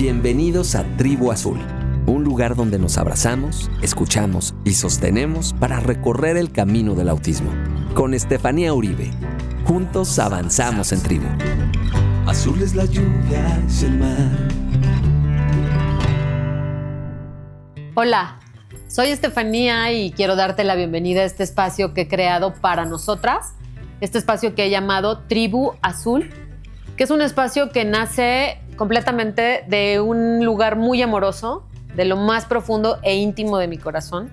Bienvenidos a Tribu Azul, un lugar donde nos abrazamos, escuchamos y sostenemos para recorrer el camino del autismo. Con Estefanía Uribe, juntos avanzamos en tribu. Azul es la lluvia, es el mar. Hola, soy Estefanía y quiero darte la bienvenida a este espacio que he creado para nosotras, este espacio que he llamado Tribu Azul, que es un espacio que nace completamente de un lugar muy amoroso, de lo más profundo e íntimo de mi corazón.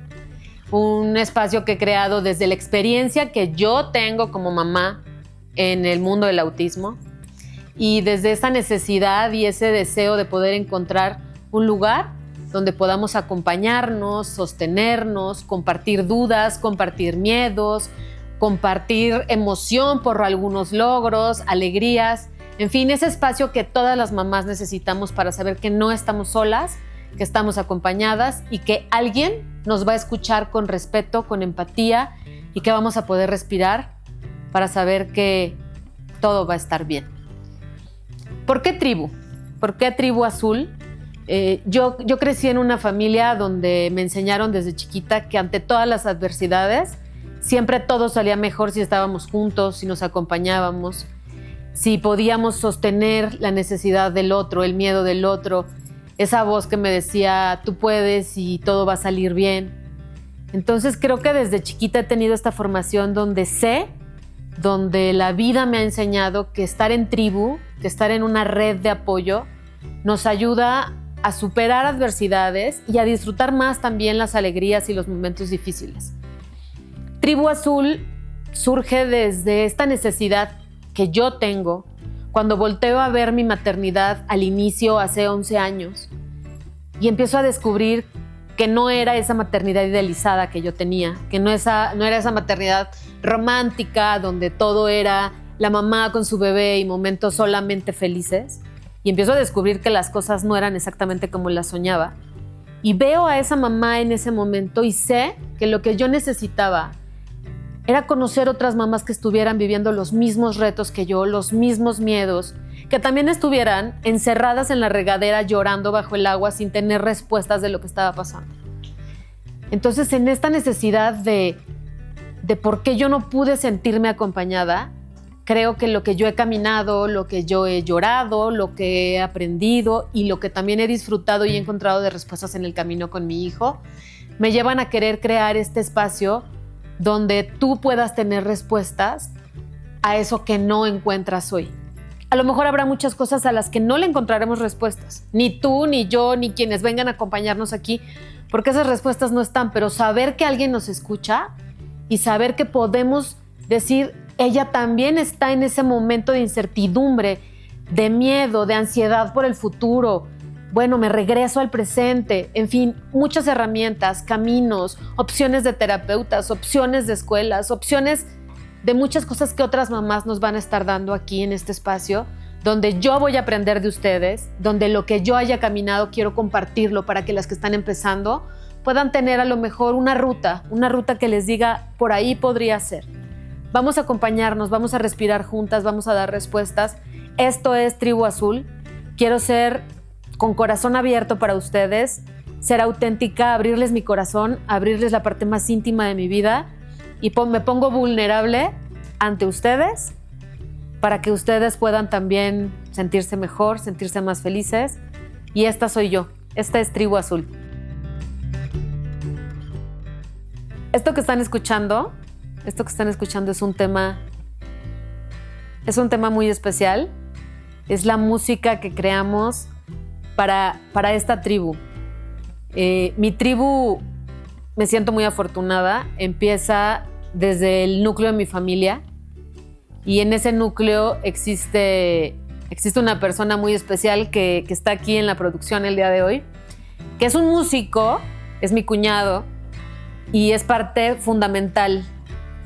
Un espacio que he creado desde la experiencia que yo tengo como mamá en el mundo del autismo y desde esa necesidad y ese deseo de poder encontrar un lugar donde podamos acompañarnos, sostenernos, compartir dudas, compartir miedos, compartir emoción por algunos logros, alegrías. En fin, ese espacio que todas las mamás necesitamos para saber que no estamos solas, que estamos acompañadas y que alguien nos va a escuchar con respeto, con empatía y que vamos a poder respirar para saber que todo va a estar bien. ¿Por qué tribu? ¿Por qué Tribu Azul? Yo crecí en una familia donde me enseñaron desde chiquita que ante todas las adversidades siempre todo salía mejor si estábamos juntos, si nos acompañábamos, si podíamos sostener la necesidad del otro, el miedo del otro, esa voz que me decía, tú puedes y todo va a salir bien. Entonces creo que desde chiquita he tenido esta formación donde la vida me ha enseñado que estar en tribu, que estar en una red de apoyo, nos ayuda a superar adversidades y a disfrutar más también las alegrías y los momentos difíciles. Tribu Azul surge desde esta necesidad que yo tengo cuando volteo a ver mi maternidad al inicio hace 11 años y empiezo a descubrir que no era esa maternidad idealizada que yo tenía, que no era esa maternidad romántica donde todo era la mamá con su bebé y momentos solamente felices. Y empiezo a descubrir que las cosas no eran exactamente como las soñaba. Y veo a esa mamá en ese momento y sé que lo que yo necesitaba era conocer otras mamás que estuvieran viviendo los mismos retos que yo, los mismos miedos, que también estuvieran encerradas en la regadera llorando bajo el agua sin tener respuestas de lo que estaba pasando. Entonces, en esta necesidad de por qué yo no pude sentirme acompañada, creo que lo que yo he caminado, lo que yo he llorado, lo que he aprendido y lo que también he disfrutado y he encontrado de respuestas en el camino con mi hijo, me llevan a querer crear este espacio donde tú puedas tener respuestas a eso que no encuentras hoy. A lo mejor habrá muchas cosas a las que no le encontraremos respuestas, ni tú, ni yo, ni quienes vengan a acompañarnos aquí, porque esas respuestas no están, pero saber que alguien nos escucha y saber que podemos decir, ella también está en ese momento de incertidumbre, de miedo, de ansiedad por el futuro. Bueno, me regreso al presente, en fin, muchas herramientas, caminos, opciones de terapeutas, opciones de escuelas, opciones de muchas cosas que otras mamás nos van a estar dando aquí en este espacio, donde yo voy a aprender de ustedes, donde lo que yo haya caminado quiero compartirlo para que las que están empezando puedan tener a lo mejor una ruta que les diga, por ahí podría ser. Vamos a acompañarnos, vamos a respirar juntas, vamos a dar respuestas. Esto es Tribu Azul. Quiero ser con corazón abierto para ustedes, ser auténtica, abrirles mi corazón, abrirles la parte más íntima de mi vida y me pongo vulnerable ante ustedes para que ustedes puedan también sentirse mejor, sentirse más felices. Y esta soy yo, esta es Tribu Azul. Esto que están escuchando es un tema muy especial. Es la música que creamos para esta tribu. Mi tribu, me siento muy afortunada, empieza desde el núcleo de mi familia y en ese núcleo existe una persona muy especial que está aquí en la producción el día de hoy, que es un músico, es mi cuñado y es parte fundamental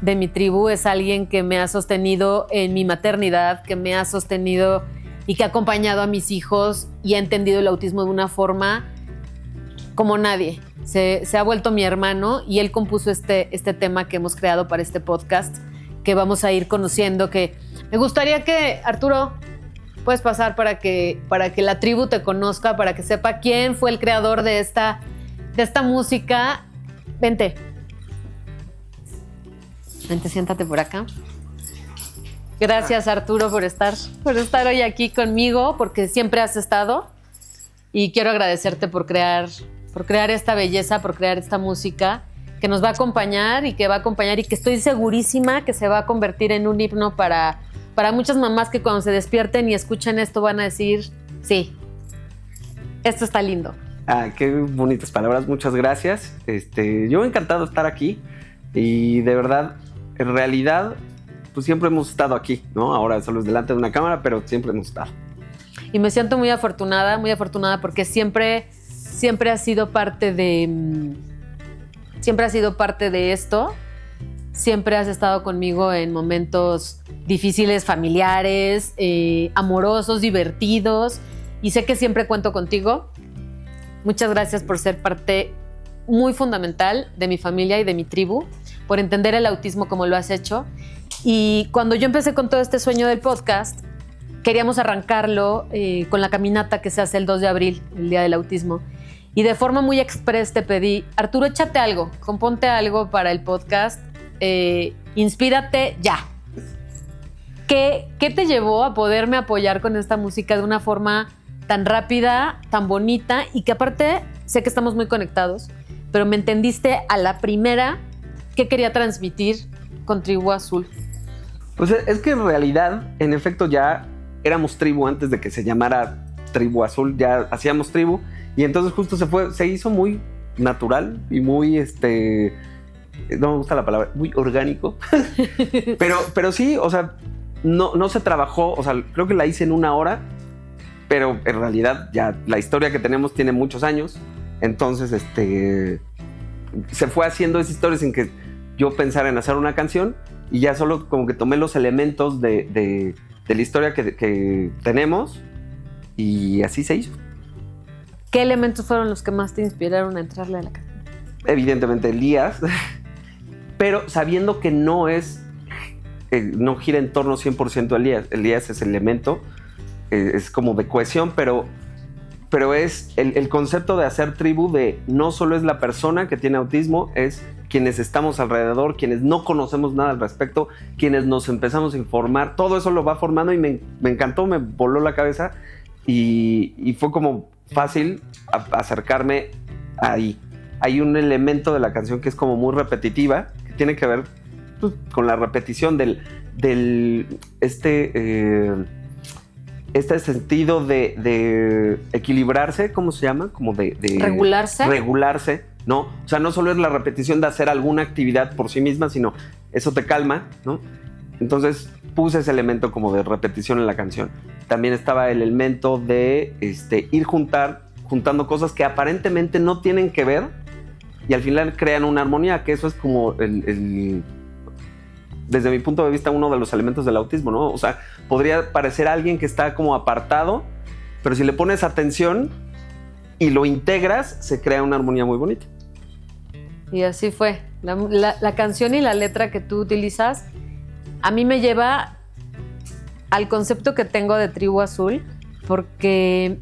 de mi tribu, es alguien que me ha sostenido en mi maternidad, que me ha sostenido y que ha acompañado a mis hijos y ha entendido el autismo de una forma como nadie. Se ha vuelto mi hermano y él compuso este tema que hemos creado para este podcast, que vamos a ir conociendo, que me gustaría que, Arturo, puedes pasar para que la tribu te conozca, para que sepa quién fue el creador de esta música. Vente. Vente, siéntate por acá. Gracias, Arturo, por estar hoy aquí conmigo, porque siempre has estado. Y quiero agradecerte por crear esta belleza, por crear esta música que nos va a acompañar y que estoy segurísima que se va a convertir en un himno para muchas mamás que cuando se despierten y escuchen esto van a decir, sí, esto está lindo. Qué bonitas palabras, muchas gracias. Yo encantado de estar aquí y de verdad, en realidad, pues siempre hemos estado aquí, ¿no? Ahora solo es delante de una cámara, pero siempre hemos estado. Y me siento muy afortunada porque siempre has sido parte de esto. Siempre has estado conmigo en momentos difíciles, familiares, amorosos, divertidos. Y sé que siempre cuento contigo. Muchas gracias por ser parte muy fundamental de mi familia y de mi tribu, por entender el autismo como lo has hecho. Y cuando yo empecé con todo este sueño del podcast, queríamos arrancarlo con la caminata que se hace el 2 de abril, el Día del Autismo. Y de forma muy express te pedí, Arturo, échate algo, componte algo para el podcast, inspírate ya. ¿Qué te llevó a poderme apoyar con esta música de una forma tan rápida, tan bonita y que aparte sé que estamos muy conectados, pero me entendiste a la primera qué quería transmitir con Tribu Azul? Pues es que en realidad, en efecto, ya éramos tribu antes de que se llamara Tribu Azul, ya hacíamos tribu y entonces justo se hizo muy natural y muy, no me gusta la palabra, muy orgánico, pero sí, o sea, no se trabajó, o sea, creo que la hice en 1 hora, pero en realidad ya la historia que tenemos tiene muchos años, entonces se fue haciendo esa historia sin que yo pensara en hacer una canción y ya solo como que tomé los elementos de la historia que tenemos y así se hizo. ¿Qué elementos fueron los que más te inspiraron a entrarle a la canción? Evidentemente Elías, pero sabiendo que no gira en torno 100% a Elías. Elías es elemento, es como de cohesión, pero es el concepto de hacer tribu, de no solo es la persona que tiene autismo, es quienes estamos alrededor, quienes no conocemos nada al respecto, quienes nos empezamos a informar, todo eso lo va formando y me encantó, me voló la cabeza y fue como fácil acercarme ahí. Hay un elemento de la canción que es como muy repetitiva, que tiene que ver pues, con la repetición del sentido de equilibrarse, ¿cómo se llama? Como de regularse. Regularse, ¿no? O sea, no solo es la repetición de hacer alguna actividad por sí misma, sino eso te calma, ¿no? Entonces puse ese elemento como de repetición en la canción. También estaba el elemento de ir juntando cosas que aparentemente no tienen que ver y al final crean una armonía, que eso es como desde mi punto de vista, uno de los elementos del autismo, ¿no? O sea, podría parecer alguien que está como apartado, pero si le pones atención y lo integras, se crea una armonía muy bonita. Y así fue. La canción y la letra que tú utilizas a mí me lleva al concepto que tengo de Tribu Azul, porque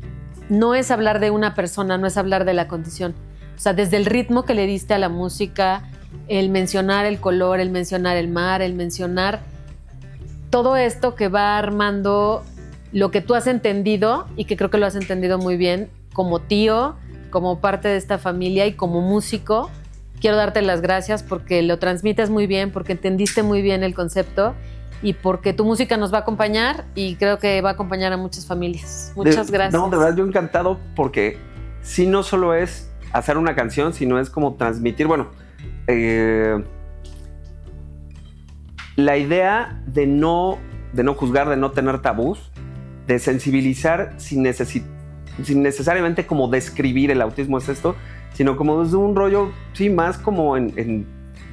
no es hablar de una persona, no es hablar de la condición. O sea, desde el ritmo que le diste a la música, el mencionar el color, el mencionar el mar, el mencionar todo esto que va armando lo que tú has entendido y que creo que lo has entendido muy bien como tío, como parte de esta familia y como músico. Quiero darte las gracias porque lo transmites muy bien, porque entendiste muy bien el concepto y porque tu música nos va a acompañar y creo que va a acompañar a muchas familias. Muchas gracias. No, de verdad yo encantado porque sí, no solo es hacer una canción, sino es como transmitir, bueno, la idea de no juzgar, de no tener tabús, de sensibilizar sin necesariamente como describir el autismo es esto, sino como desde un rollo, sí, más como en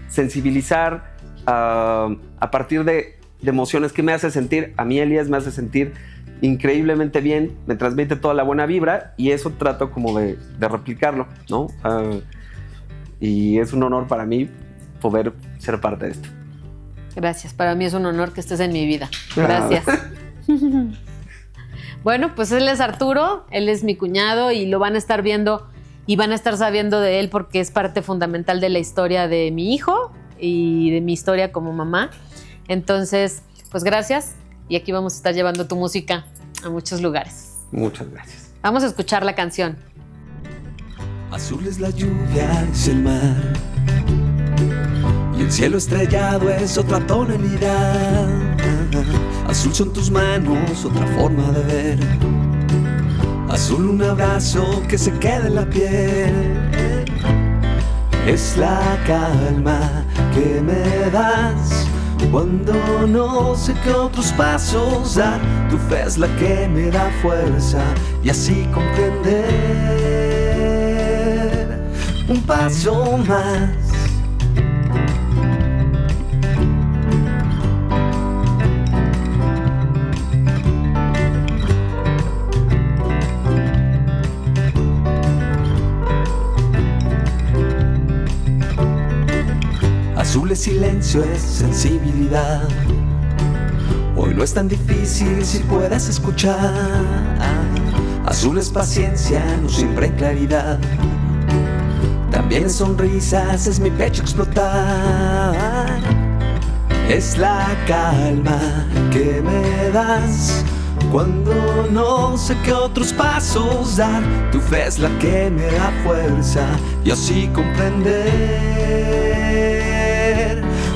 sensibilizar a partir de emociones que me hace sentir. A mí Elías me hace sentir increíblemente bien, me transmite toda la buena vibra y eso trato como de replicarlo, ¿no? Y es un honor para mí poder ser parte de esto. Gracias, para mí es un honor que estés en mi vida. Gracias. Bueno, pues él es Arturo, él es mi cuñado y lo van a estar viendo y van a estar sabiendo de él porque es parte fundamental de la historia de mi hijo y de mi historia como mamá. Entonces, pues gracias y aquí vamos a estar llevando tu música a muchos lugares. Muchas gracias. Vamos a escuchar la canción. Azul es la lluvia, es el mar, y el cielo estrellado es otra tonalidad. Azul son tus manos, otra forma de ver. Azul un abrazo que se queda en la piel. Es la calma que me das cuando no sé qué otros pasos dar. Tu fe es la que me da fuerza y así comprender un paso más. Azul es silencio, es sensibilidad. Hoy no es tan difícil si puedes escuchar. Azul es paciencia, no siempre en claridad. También es sonrisas, es mi pecho explotar. Es la calma que me das cuando no sé qué otros pasos dar. Tu fe es la que me da fuerza y así comprender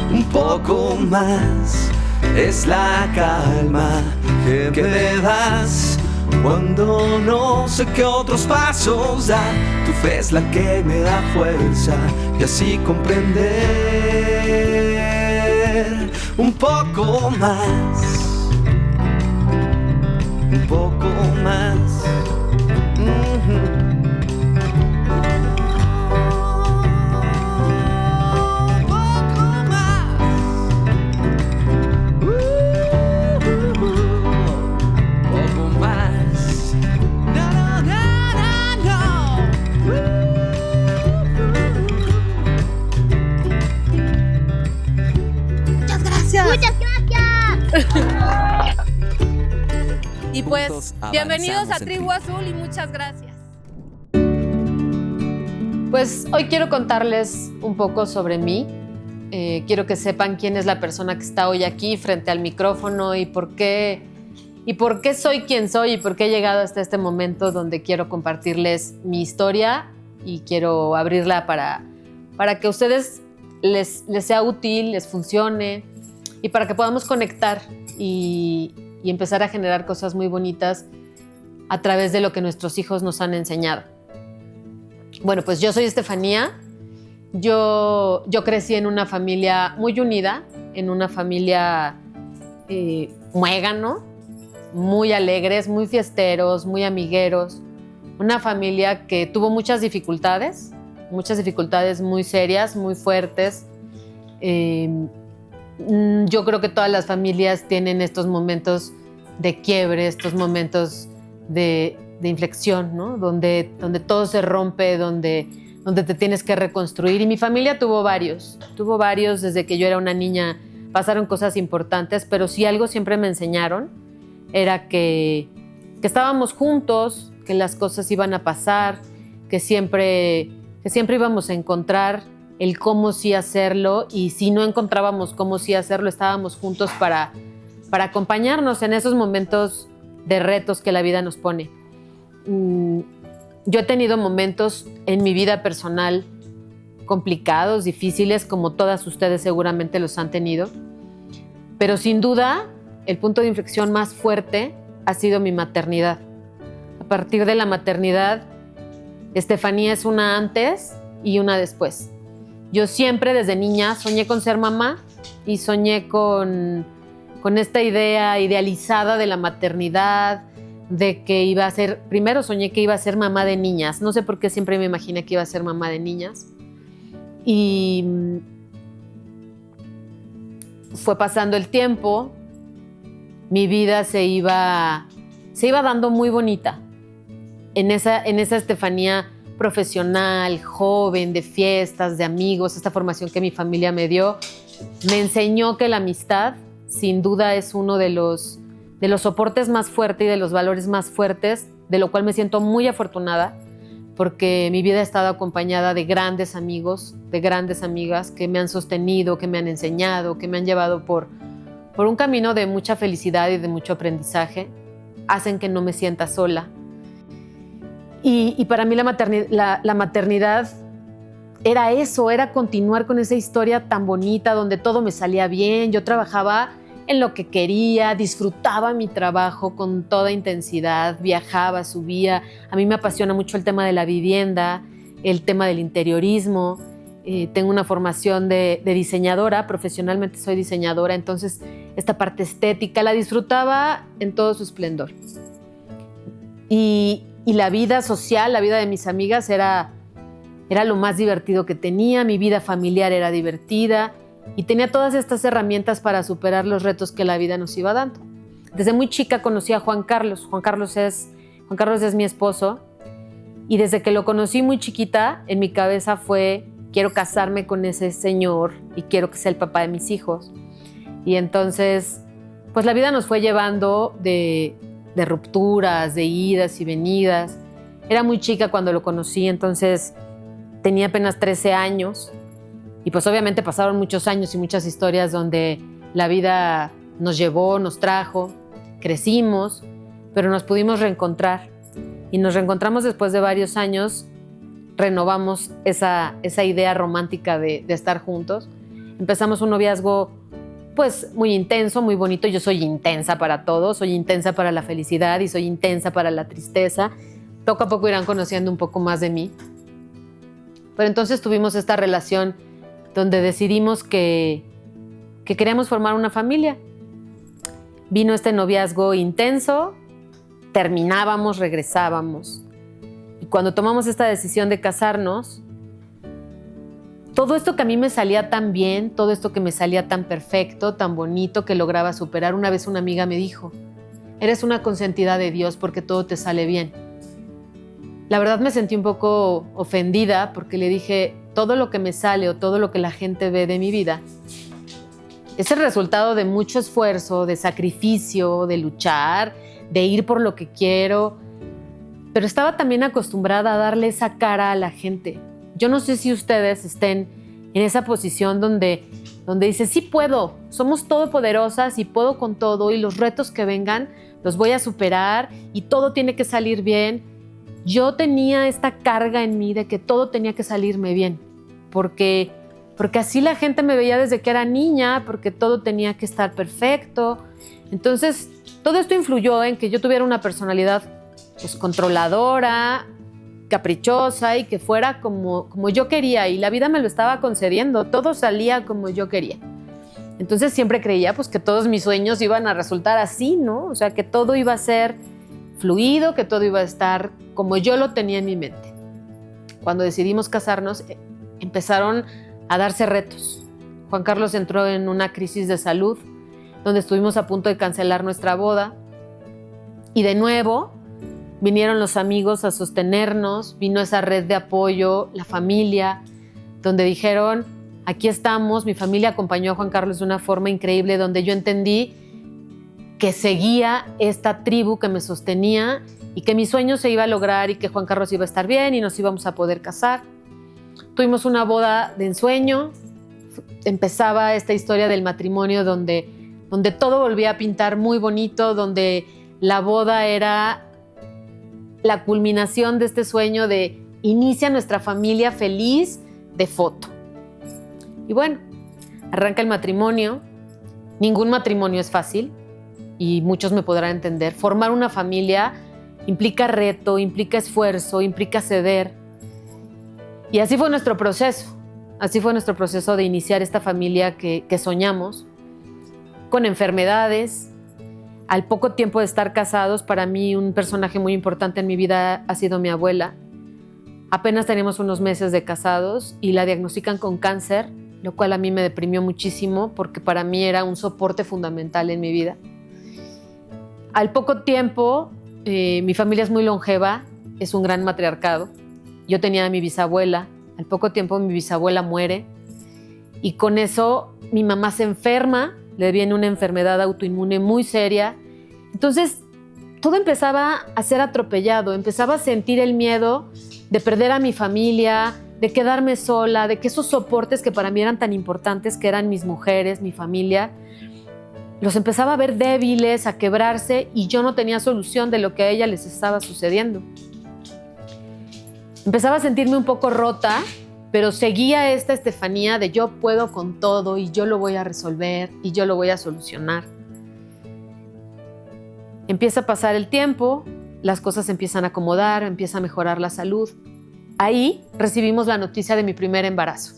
un poco más. Es la calma que me das cuando no sé qué otros pasos dar. Tu fe es la que me da fuerza y así comprender un poco más. Un poco más. Y pues, Juntos bienvenidos a avanzamos en Tribu Azul y muchas gracias. Pues hoy quiero contarles un poco sobre mí. Quiero que sepan quién es la persona que está hoy aquí frente al micrófono y por qué soy quien soy y por qué he llegado hasta este momento donde quiero compartirles mi historia y quiero abrirla para que a ustedes les sea útil, les funcione y para que podamos conectar y empezar a generar cosas muy bonitas a través de lo que nuestros hijos nos han enseñado. Bueno, pues yo soy Estefanía. Yo crecí en una familia muy unida, en una familia muégano, muy alegres, muy fiesteros, muy amigueros. Una familia que tuvo muchas dificultades muy serias, muy fuertes. Yo creo que todas las familias tienen estos momentos de quiebre, estos momentos de inflexión, ¿no? Donde todo se rompe, donde te tienes que reconstruir. Y mi familia tuvo varios desde que yo era una niña. Pasaron cosas importantes, pero sí algo siempre me enseñaron era que estábamos juntos, que las cosas iban a pasar, que siempre íbamos a encontrar el cómo sí hacerlo, y si no encontrábamos cómo sí hacerlo, estábamos juntos para acompañarnos en esos momentos de retos que la vida nos pone. Yo he tenido momentos en mi vida personal complicados, difíciles, como todas ustedes seguramente los han tenido, pero sin duda el punto de inflexión más fuerte ha sido mi maternidad. A partir de la maternidad, Estefanía es una antes y una después. Yo siempre desde niña soñé con ser mamá y soñé con esta idea idealizada de la maternidad, de que iba a ser, primero soñé que iba a ser mamá de niñas. No sé por qué siempre me imaginé que iba a ser mamá de niñas. Y fue pasando el tiempo, mi vida se iba dando muy bonita. En esa Estefanía profesional, joven, de fiestas, de amigos, esta formación que mi familia me dio, me enseñó que la amistad sin duda es uno de los de los soportes más fuertes y de los valores más fuertes, de lo cual me siento muy afortunada, porque mi vida ha estado acompañada de grandes amigos, de grandes amigas que me han sostenido, que me han enseñado, que me han llevado por un camino de mucha felicidad y de mucho aprendizaje. Hacen que no me sienta sola. Y para mí la maternidad era eso, era continuar con esa historia tan bonita donde todo me salía bien. Yo trabajaba en lo que quería, disfrutaba mi trabajo con toda intensidad, viajaba, subía. A mí me apasiona mucho el tema de la vivienda, el tema del interiorismo. Tengo una formación de diseñadora, profesionalmente soy diseñadora, entonces esta parte estética la disfrutaba en todo su esplendor. Y la vida social, la vida de mis amigas era lo más divertido que tenía, mi vida familiar era divertida y tenía todas estas herramientas para superar los retos que la vida nos iba dando. Desde muy chica conocí a Juan Carlos. Juan Carlos es mi esposo y desde que lo conocí muy chiquita, en mi cabeza fue: quiero casarme con ese señor y quiero que sea el papá de mis hijos. Y entonces, pues la vida nos fue llevando de rupturas, de idas y venidas. Era muy chica cuando lo conocí, entonces tenía apenas 13 años. Y pues obviamente pasaron muchos años y muchas historias donde la vida nos llevó, nos trajo, crecimos, pero nos pudimos reencontrar. Y nos reencontramos después de varios años, renovamos esa idea romántica de estar juntos. Empezamos un noviazgo pues muy intenso, muy bonito. Yo soy intensa para todo, soy intensa para la felicidad y soy intensa para la tristeza. Poco a poco irán conociendo un poco más de mí. Pero entonces tuvimos esta relación donde decidimos que queríamos formar una familia. Vino este noviazgo intenso, terminábamos, regresábamos. Y cuando tomamos esta decisión de casarnos, todo esto que a mí me salía tan bien, todo esto que me salía tan perfecto, tan bonito, que lograba superar, una vez una amiga me dijo: eres una consentida de Dios porque todo te sale bien. La verdad me sentí un poco ofendida porque le dije: todo lo que me sale o todo lo que la gente ve de mi vida es el resultado de mucho esfuerzo, de sacrificio, de luchar, de ir por lo que quiero. Pero estaba también acostumbrada a darle esa cara a la gente. Yo no sé si ustedes estén en esa posición donde dices: sí puedo, somos todopoderosas y puedo con todo y los retos que vengan los voy a superar y todo tiene que salir bien. Yo tenía esta carga en mí de que todo tenía que salirme bien, porque así la gente me veía desde que era niña, porque todo tenía que estar perfecto. Entonces, todo esto influyó en que yo tuviera una personalidad pues controladora, caprichosa y que fuera como yo quería, y la vida me lo estaba concediendo, todo salía como yo quería. Entonces siempre creía pues que todos mis sueños iban a resultar así, ¿no? O sea, que todo iba a ser fluido, que todo iba a estar como yo lo tenía en mi mente. Cuando decidimos casarnos, empezaron a darse retos. Juan Carlos entró en una crisis de salud, donde estuvimos a punto de cancelar nuestra boda, y de nuevo vinieron los amigos a sostenernos, vino esa red de apoyo, la familia, donde dijeron: aquí estamos. Mi familia acompañó a Juan Carlos de una forma increíble, donde yo entendí que seguía esta tribu que me sostenía y que mi sueño se iba a lograr y que Juan Carlos iba a estar bien y nos íbamos a poder casar. Tuvimos una boda de ensueño, empezaba esta historia del matrimonio donde todo volvía a pintar muy bonito, donde la boda era la culminación de este sueño de inicia nuestra familia feliz de foto. Y bueno, arranca el matrimonio. Ningún matrimonio es fácil y muchos me podrán entender. Formar una familia implica reto, implica esfuerzo, implica ceder. Y así fue nuestro proceso. Así fue nuestro proceso de iniciar esta familia que soñamos, con enfermedades. Al poco tiempo de estar casados, para mí un personaje muy importante en mi vida ha sido mi abuela. Apenas teníamos unos meses de casados y la diagnostican con cáncer, lo cual a mí me deprimió muchísimo porque para mí era un soporte fundamental en mi vida. Al poco tiempo, mi familia es muy longeva, es un gran matriarcado. Yo tenía a mi bisabuela, al poco tiempo mi bisabuela muere y con eso mi mamá se enferma, le viene una enfermedad autoinmune muy seria Entonces, todo empezaba a ser atropellado, empezaba a sentir el miedo de perder a mi familia, de quedarme sola, de que esos soportes que para mí eran tan importantes, que eran mis mujeres, mi familia, los empezaba a ver débiles, a quebrarse, y yo no tenía solución de lo que a ella les estaba sucediendo. Empezaba a sentirme un poco rota, pero seguía esta Estefanía de yo puedo con todo y yo lo voy a resolver y yo lo voy a solucionar. Empieza a pasar el tiempo, las cosas se empiezan a acomodar, empieza a mejorar la salud. Ahí recibimos la noticia de mi primer embarazo.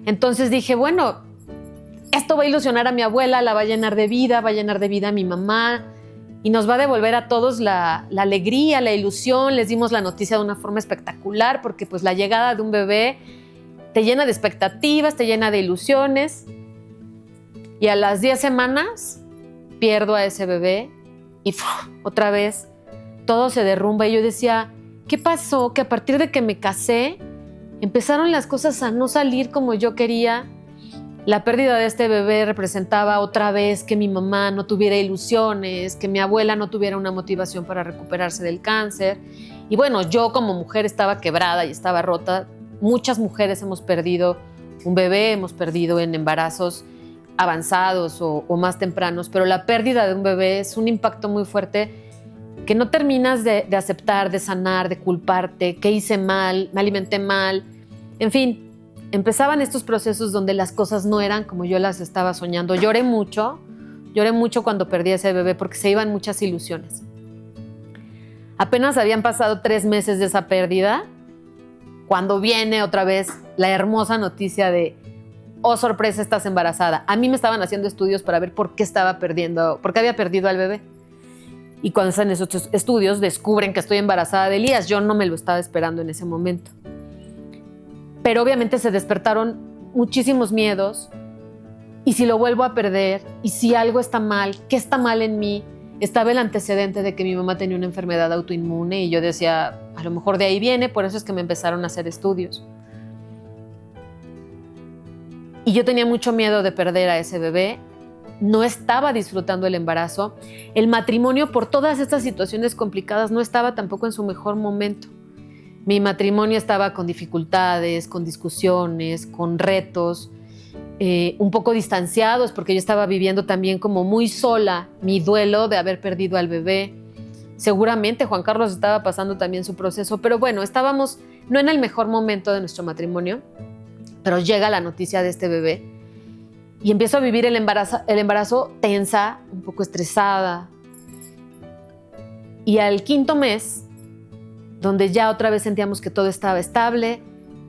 Entonces dije, bueno, esto va a ilusionar a mi abuela, la va a llenar de vida, va a llenar de vida a mi mamá y nos va a devolver a todos la alegría, la ilusión. Les dimos la noticia de una forma espectacular porque pues la llegada de un bebé te llena de expectativas, te llena de ilusiones. Y a las 10 semanas pierdo a ese bebé y otra vez todo se derrumba. Y yo decía, ¿qué pasó? Que a partir de que me casé empezaron las cosas a no salir como yo quería. La pérdida de este bebé representaba otra vez que mi mamá no tuviera ilusiones, que mi abuela no tuviera una motivación para recuperarse del cáncer. Y bueno, yo como mujer estaba quebrada y estaba rota. Muchas mujeres hemos perdido un bebé, hemos perdido en embarazos avanzados o más tempranos, pero la pérdida de un bebé es un impacto muy fuerte que no terminas de aceptar, de sanar, de culparte, que hice mal, me alimenté mal, en fin. Empezaban estos procesos donde las cosas no eran como yo las estaba soñando. Lloré mucho cuando perdí a ese bebé porque se iban muchas ilusiones. Apenas habían pasado 3 meses de esa pérdida cuando viene otra vez la hermosa noticia de, oh sorpresa, estás embarazada. A mí me estaban haciendo estudios para ver por qué había perdido al bebé. Y cuando están esos estudios descubren que estoy embarazada de Elías. Yo no me lo estaba esperando en ese momento. Pero obviamente se despertaron muchísimos miedos. ¿Y si lo vuelvo a perder? ¿Y si algo está mal? ¿Qué está mal en mí? Estaba el antecedente de que mi mamá tenía una enfermedad autoinmune y yo decía, a lo mejor de ahí viene, por eso es que me empezaron a hacer estudios. Y yo tenía mucho miedo de perder a ese bebé. No estaba disfrutando el embarazo. El matrimonio, por todas estas situaciones complicadas, no estaba tampoco en su mejor momento. Mi matrimonio estaba con dificultades, con discusiones, con retos, un poco distanciados porque yo estaba viviendo también como muy sola mi duelo de haber perdido al bebé. Seguramente Juan Carlos estaba pasando también su proceso, pero bueno, estábamos no en el mejor momento de nuestro matrimonio, pero llega la noticia de este bebé y empiezo a vivir el embarazo tensa, un poco estresada. Y al 5º mes, donde ya otra vez sentíamos que todo estaba estable,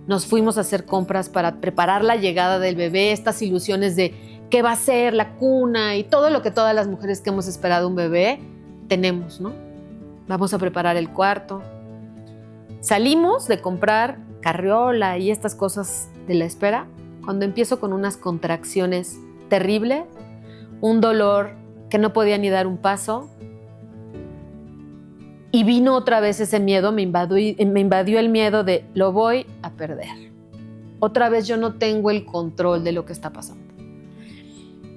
nos fuimos a hacer compras para preparar la llegada del bebé, estas ilusiones de qué va a ser, la cuna y todo lo que todas las mujeres que hemos esperado un bebé tenemos, ¿no? Vamos a preparar el cuarto. Salimos de comprar carriola y estas cosas de la espera cuando empiezo con unas contracciones terribles, un dolor que no podía ni dar un paso. Y vino otra vez ese miedo, me invadió el miedo de lo voy a perder. Otra vez yo no tengo el control de lo que está pasando.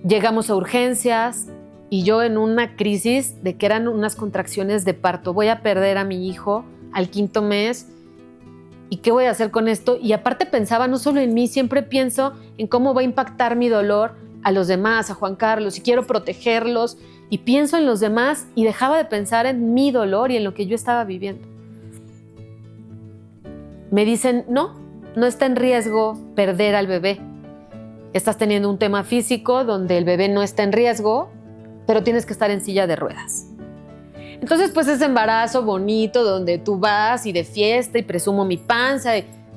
Llegamos a urgencias y yo en una crisis de que eran unas contracciones de parto. Voy a perder a mi hijo al 5º mes. ¿Y qué voy a hacer con esto? Y aparte pensaba no solo en mí, siempre pienso en cómo va a impactar mi dolor a los demás, a Juan Carlos, y quiero protegerlos. Y pienso en los demás y dejaba de pensar en mi dolor y en lo que yo estaba viviendo. Me dicen, no está en riesgo perder al bebé. Estás teniendo un tema físico donde el bebé no está en riesgo, pero tienes que estar en silla de ruedas. Entonces, pues ese embarazo bonito donde tú vas y de fiesta y presumo mi panza.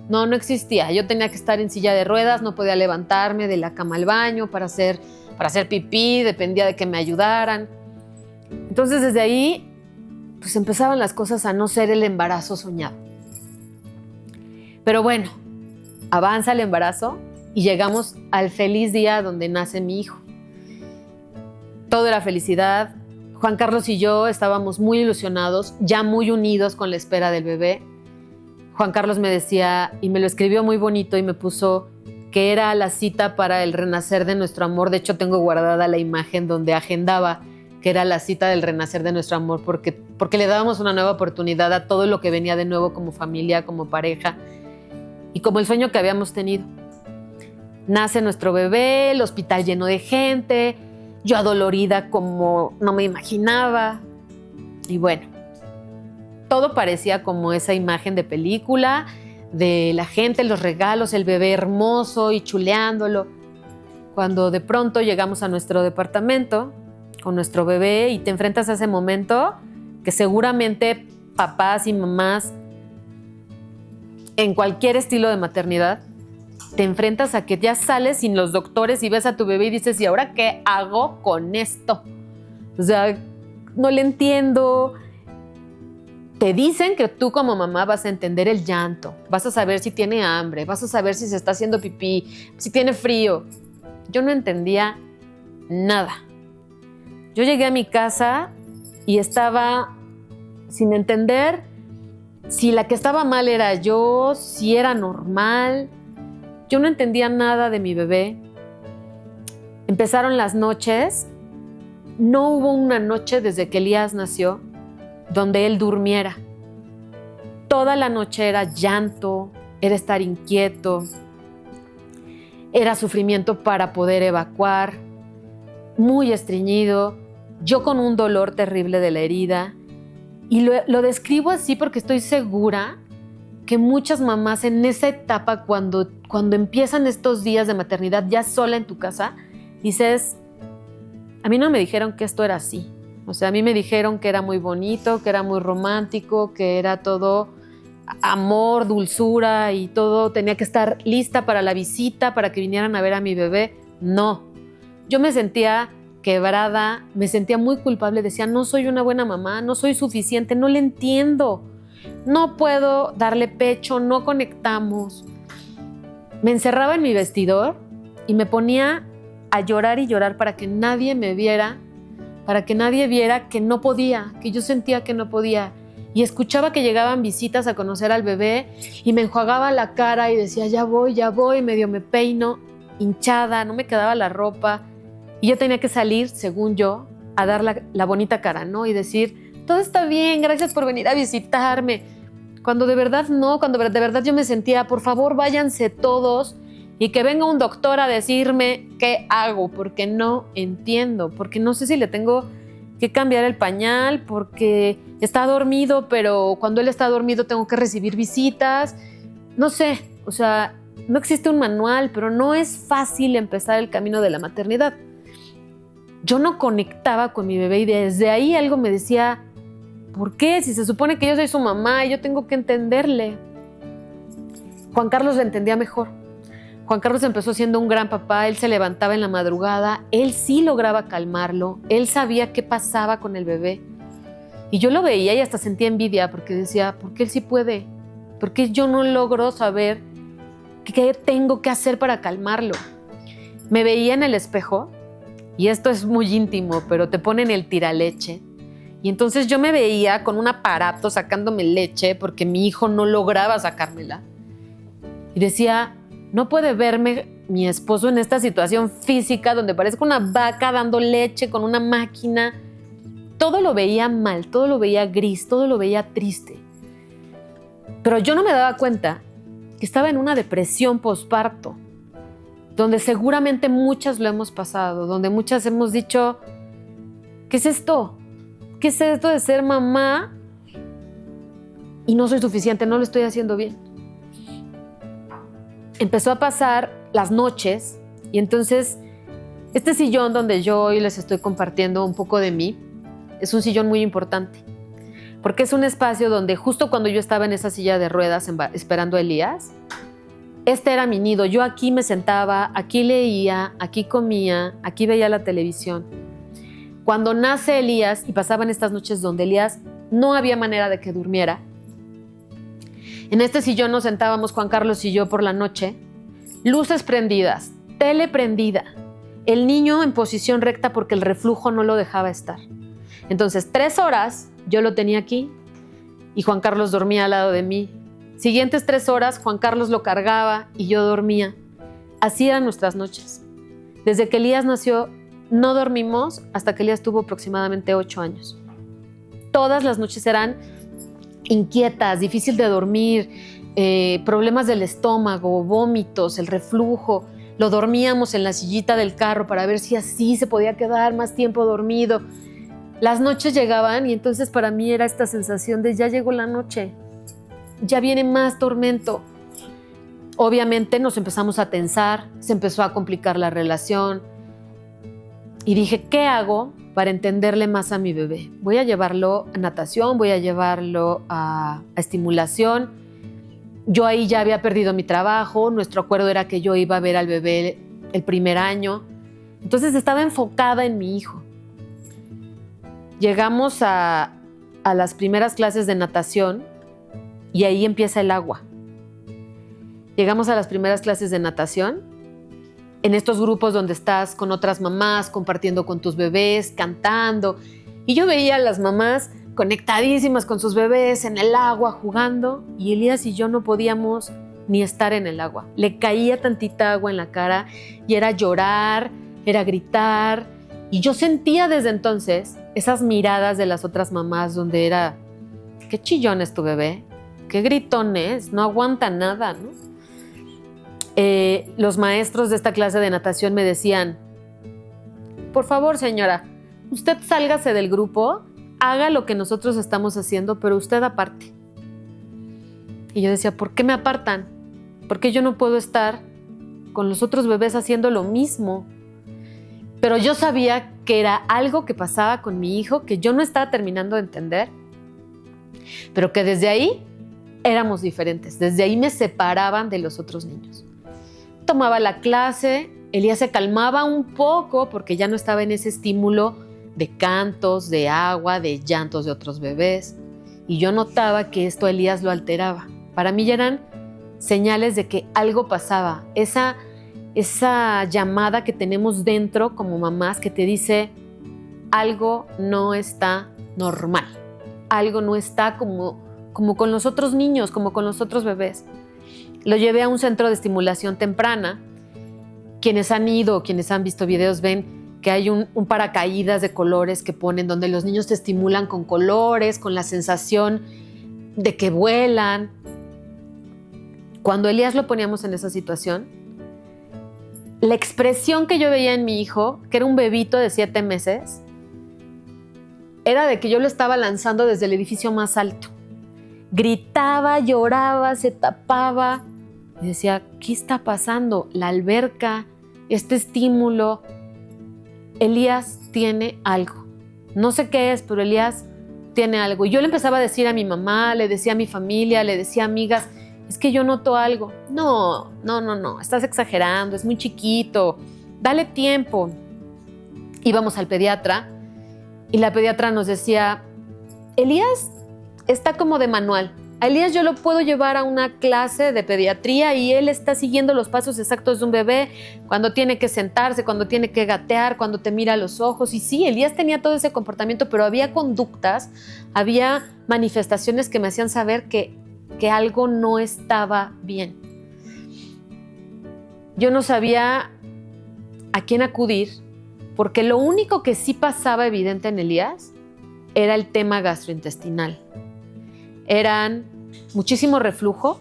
No existía. Yo tenía que estar en silla de ruedas, no podía levantarme de la cama al baño para hacer pipí, dependía de que me ayudaran. Entonces desde ahí pues empezaban las cosas a no ser el embarazo soñado. Pero bueno, avanza el embarazo y llegamos al feliz día donde nace mi hijo. Todo era felicidad. Juan Carlos y yo estábamos muy ilusionados, ya muy unidos con la espera del bebé. Juan Carlos me decía, y me lo escribió muy bonito y me puso que era la cita para el renacer de nuestro amor. De hecho, tengo guardada la imagen donde agendaba que era la cita del renacer de nuestro amor, porque le dábamos una nueva oportunidad a todo lo que venía de nuevo como familia, como pareja y como el sueño que habíamos tenido. Nace nuestro bebé, el hospital lleno de gente, yo adolorida como no me imaginaba. Y bueno, todo parecía como esa imagen de película, de la gente, los regalos, el bebé hermoso y chuleándolo. Cuando de pronto llegamos a nuestro departamento con nuestro bebé y te enfrentas a ese momento que seguramente papás y mamás en cualquier estilo de maternidad te enfrentas a que ya sales sin los doctores y ves a tu bebé y dices, ¿y ahora qué hago con esto? O sea, no le entiendo. Te dicen que tú como mamá vas a entender el llanto, vas a saber si tiene hambre, vas a saber si se está haciendo pipí, si tiene frío. Yo no entendía nada. Yo llegué a mi casa y estaba sin entender si la que estaba mal era yo, si era normal. Yo no entendía nada de mi bebé. Empezaron las noches. No hubo una noche desde que Elías nació donde él durmiera. Toda la noche era llanto, era estar inquieto, era sufrimiento para poder evacuar, muy estreñido, yo con un dolor terrible de la herida. Y lo describo así porque estoy segura que muchas mamás en esa etapa, cuando empiezan estos días de maternidad ya sola en tu casa, dices, a mí no me dijeron que esto era así. O sea, a mí me dijeron que era muy bonito, que era muy romántico, que era todo amor, dulzura y todo tenía que estar lista para la visita, para que vinieran a ver a mi bebé. No, yo me sentía quebrada, me sentía muy culpable, decía, no soy una buena mamá, no soy suficiente, no le entiendo, no puedo darle pecho, no conectamos. Me encerraba en mi vestidor y me ponía a llorar y llorar para que nadie me viera, para que nadie viera que no podía, que yo sentía que no podía. Y escuchaba que llegaban visitas a conocer al bebé y me enjuagaba la cara y decía, ya voy, medio me peino, hinchada, no me quedaba la ropa. Y yo tenía que salir, según yo, a dar la bonita cara, ¿no? Y decir, todo está bien, gracias por venir a visitarme. Cuando de verdad no, cuando de verdad yo me sentía, por favor, váyanse todos y que venga un doctor a decirme qué hago, porque no entiendo, porque no sé si le tengo que cambiar el pañal, porque está dormido, pero cuando él está dormido tengo que recibir visitas. No sé, o sea, no existe un manual, pero no es fácil empezar el camino de la maternidad. Yo no conectaba con mi bebé y desde ahí algo me decía, ¿por qué? Si se supone que yo soy su mamá y yo tengo que entenderle. Juan Carlos lo entendía mejor. Juan Carlos empezó siendo un gran papá, él se levantaba en la madrugada, él sí lograba calmarlo, él sabía qué pasaba con el bebé. Y yo lo veía y hasta sentía envidia porque decía, ¿por qué él sí puede? ¿Por qué yo no logro saber qué tengo que hacer para calmarlo? Me veía en el espejo, y esto es muy íntimo, pero te ponen el tiraleche. Y entonces yo me veía con un aparato sacándome leche porque mi hijo no lograba sacármela. Y decía, no puede verme mi esposo en esta situación física donde parezco una vaca dando leche con una máquina. Todo lo veía mal, todo lo veía gris, todo lo veía triste. Pero yo no me daba cuenta que estaba en una depresión posparto, donde seguramente muchas lo hemos pasado, donde muchas hemos dicho, ¿qué es esto? ¿Qué es esto de ser mamá? Y no soy suficiente, no lo estoy haciendo bien. Empezó a pasar las noches y entonces este sillón donde yo hoy les estoy compartiendo un poco de mí es un sillón muy importante porque es un espacio donde justo cuando yo estaba en esa silla de ruedas esperando a Elías, este era mi nido. Yo aquí me sentaba, aquí leía, aquí comía, aquí veía la televisión. Cuando nace Elías y pasaban estas noches donde Elías no había manera de que durmiera, en este sillón nos sentábamos Juan Carlos y yo por la noche, luces prendidas, tele prendida, el niño en posición recta porque el reflujo no lo dejaba estar. Entonces 3 horas yo lo tenía aquí y Juan Carlos dormía al lado de mí. Siguientes 3 horas Juan Carlos lo cargaba y yo dormía. Así eran nuestras noches. Desde que Elías nació, no dormimos hasta que Elías tuvo aproximadamente 8 años. Todas las noches eran inquietas, difícil de dormir, problemas del estómago, vómitos, el reflujo. Lo dormíamos en la sillita del carro para ver si así se podía quedar más tiempo dormido. Las noches llegaban y entonces para mí era esta sensación de ya llegó la noche, ya viene más tormento. Obviamente nos empezamos a tensar, se empezó a complicar la relación y dije, ¿qué hago para entenderle más a mi bebé? Voy a llevarlo a natación, voy a llevarlo a estimulación. Yo ahí ya había perdido mi trabajo, nuestro acuerdo era que yo iba a ver al bebé el primer año. Entonces estaba enfocada en mi hijo. Llegamos a las primeras clases de natación y ahí empieza el agua. Llegamos a las primeras clases de natación, en estos grupos donde estás con otras mamás, compartiendo con tus bebés, cantando. Y yo veía a las mamás conectadísimas con sus bebés en el agua, jugando, y Elías y yo no podíamos ni estar en el agua. Le caía tantita agua en la cara y era llorar, era gritar. Y yo sentía desde entonces esas miradas de las otras mamás donde era, qué chillón es tu bebé, qué gritón es, no aguanta nada, ¿no? Los maestros de esta clase de natación me decían, por favor, señora, usted sálgase del grupo, haga lo que nosotros estamos haciendo, pero usted aparte. Y yo decía, ¿por qué me apartan? ¿Por qué yo no puedo estar con los otros bebés haciendo lo mismo? Pero yo sabía que era algo que pasaba con mi hijo que yo no estaba terminando de entender, pero que desde ahí éramos diferentes, desde ahí me separaban de los otros niños. Tomaba la clase, Elías se calmaba un poco porque ya no estaba en ese estímulo de cantos, de agua, de llantos de otros bebés. Y yo notaba que esto a Elías lo alteraba. Para mí ya eran señales de que algo pasaba. Esa llamada que tenemos dentro como mamás que te dice algo no está normal. Algo no está como con los otros niños, como con los otros bebés. Lo llevé a un centro de estimulación temprana. Quienes han ido, quienes han visto videos ven que hay un paracaídas de colores que ponen donde los niños te estimulan con colores, con la sensación de que vuelan. Cuando Elías lo poníamos en esa situación, la expresión que yo veía en mi hijo, que era un bebito de 7 meses, era de que yo lo estaba lanzando desde el edificio más alto. Gritaba, lloraba, se tapaba. Y decía, ¿qué está pasando? La alberca, este estímulo. Elías tiene algo. No sé qué es, pero Elías tiene algo. Y yo le empezaba a decir a mi mamá, le decía a mi familia, le decía a amigas, es que yo noto algo. No, estás exagerando, es muy chiquito, dale tiempo. Íbamos al pediatra y la pediatra nos decía, Elías está como de manual. A Elías yo lo puedo llevar a una clase de pediatría y él está siguiendo los pasos exactos de un bebé, cuando tiene que sentarse, cuando tiene que gatear, cuando te mira a los ojos. Y sí, Elías tenía todo ese comportamiento, pero había conductas, había manifestaciones que me hacían saber que algo no estaba bien. Yo no sabía a quién acudir, porque lo único que sí pasaba evidente en Elías era el tema gastrointestinal. Eran muchísimo reflujo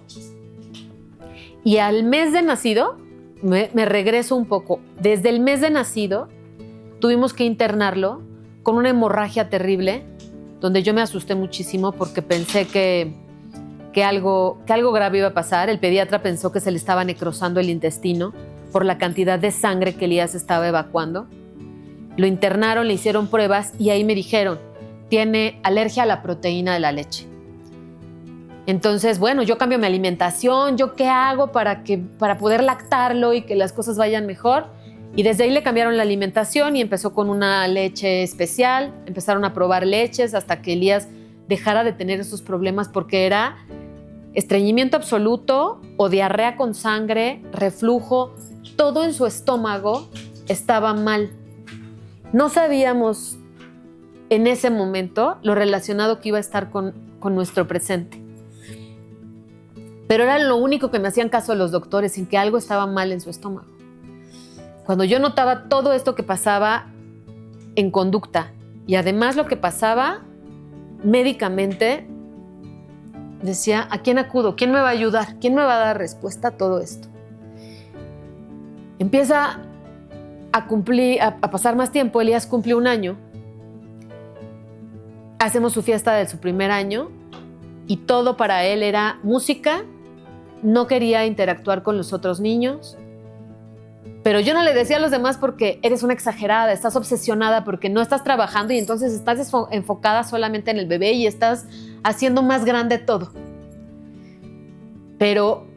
y al mes de nacido, me regreso un poco, desde el mes de nacido tuvimos que internarlo con una hemorragia terrible, donde yo me asusté muchísimo porque pensé que algo grave iba a pasar. El pediatra pensó que se le estaba necrosando el intestino por la cantidad de sangre que Elías estaba evacuando. Lo internaron, le hicieron pruebas y ahí me dijeron, tiene alergia a la proteína de la leche. Entonces, bueno, yo cambio mi alimentación, ¿yo qué hago para poder lactarlo y que las cosas vayan mejor? Y desde ahí le cambiaron la alimentación y empezó con una leche especial. Empezaron a probar leches hasta que Elías dejara de tener esos problemas porque era estreñimiento absoluto o diarrea con sangre, reflujo, todo en su estómago estaba mal. No sabíamos en ese momento lo relacionado que iba a estar con nuestro presente. Pero era lo único que me hacían caso los doctores, en que algo estaba mal en su estómago. Cuando yo notaba todo esto que pasaba, en conducta. Y además lo que pasaba médicamente, decía, ¿a quién acudo? ¿Quién me va a ayudar? ¿Quién me va a dar respuesta a todo esto? Empieza a pasar más tiempo. Elías cumple 1 año. Hacemos su fiesta de su primer año y todo para él era música. No quería interactuar con los otros niños. Pero yo no le decía a los demás porque eres una exagerada, estás obsesionada porque no estás trabajando y entonces estás enfocada solamente en el bebé y estás haciendo más grande todo. Pero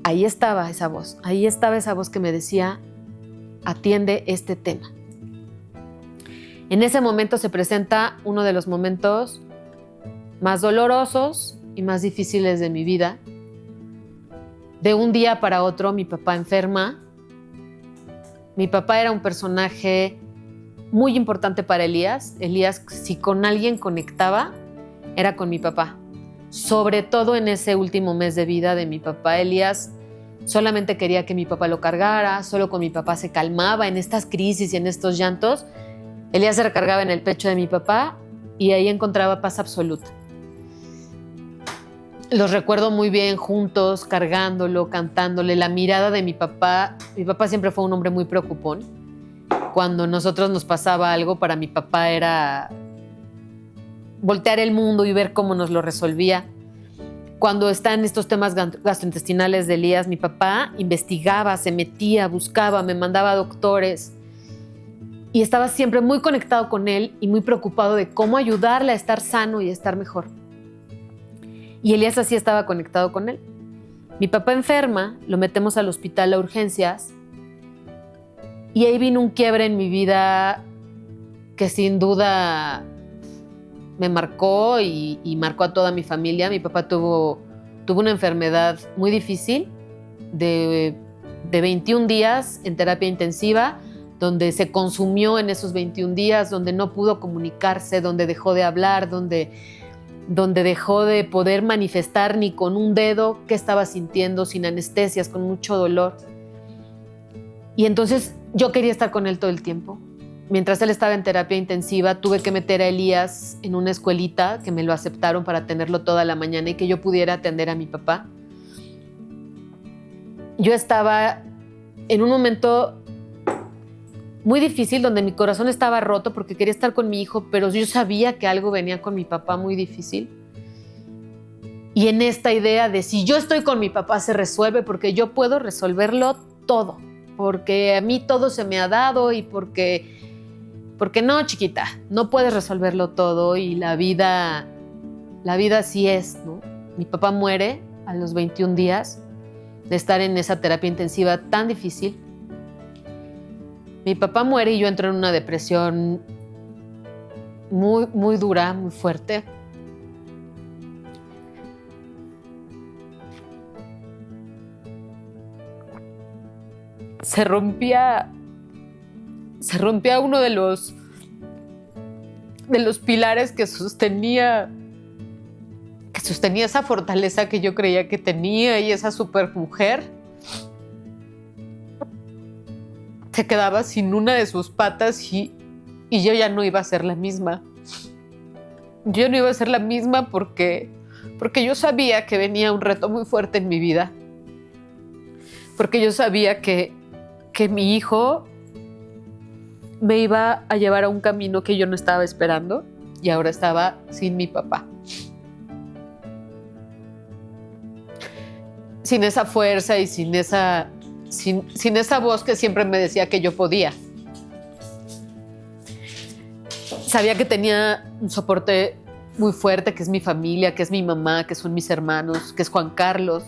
ahí estaba esa voz que me decía, atiende este tema. En ese momento se presenta uno de los momentos más dolorosos y más difíciles de mi vida. De un día para otro mi papá enferma. Mi papá era un personaje muy importante para Elías. Elías, si con alguien conectaba, era con mi papá. Sobre todo en ese último mes de vida de mi papá, Elías solamente quería que mi papá lo cargara, solo con mi papá se calmaba en estas crisis y en estos llantos. Elías se recargaba en el pecho de mi papá y ahí encontraba paz absoluta. Los recuerdo muy bien juntos, cargándolo, cantándole, la mirada de mi papá. Mi papá siempre fue un hombre muy preocupón. Cuando nosotros nos pasaba algo, para mi papá era voltear el mundo y ver cómo nos lo resolvía. Cuando están estos temas gastrointestinales de Elías, mi papá investigaba, se metía, buscaba, me mandaba a doctores y estaba siempre muy conectado con él y muy preocupado de cómo ayudarle a estar sano y a estar mejor. Y Elías así estaba conectado con él. Mi papá enferma, lo metemos al hospital a urgencias y ahí vino un quiebre en mi vida que sin duda me marcó y marcó a toda mi familia. Mi papá tuvo una enfermedad muy difícil de 21 días en terapia intensiva, donde se consumió en esos 21 días, donde no pudo comunicarse, donde dejó de hablar, donde dejó de poder manifestar ni con un dedo qué estaba sintiendo, sin anestesias, con mucho dolor. Y entonces yo quería estar con él todo el tiempo. Mientras él estaba en terapia intensiva, tuve que meter a Elías en una escuelita que me lo aceptaron para tenerlo toda la mañana y que yo pudiera atender a mi papá. Yo estaba en un momento muy difícil donde mi corazón estaba roto porque quería estar con mi hijo, pero yo sabía que algo venía con mi papá muy difícil. Y en esta idea de si yo estoy con mi papá se resuelve porque yo puedo resolverlo todo, porque a mí todo se me ha dado y porque no, chiquita, no puedes resolverlo todo y la vida así es, ¿no? Mi papá muere a los 21 días de estar en esa terapia intensiva tan difícil. Mi papá muere y yo entro en una depresión muy, muy dura, muy fuerte. Se rompía uno de los pilares que sostenía esa fortaleza que yo creía que tenía y esa supermujer. Se quedaba sin una de sus patas y yo ya no iba a ser la misma. Yo no iba a ser la misma porque yo sabía que venía un reto muy fuerte en mi vida. Porque yo sabía que mi hijo me iba a llevar a un camino que yo no estaba esperando y ahora estaba sin mi papá. Sin esa fuerza y sin esa voz que siempre me decía que yo podía. Sabía que tenía un soporte muy fuerte, que es mi familia, que es mi mamá, que son mis hermanos, que es Juan Carlos.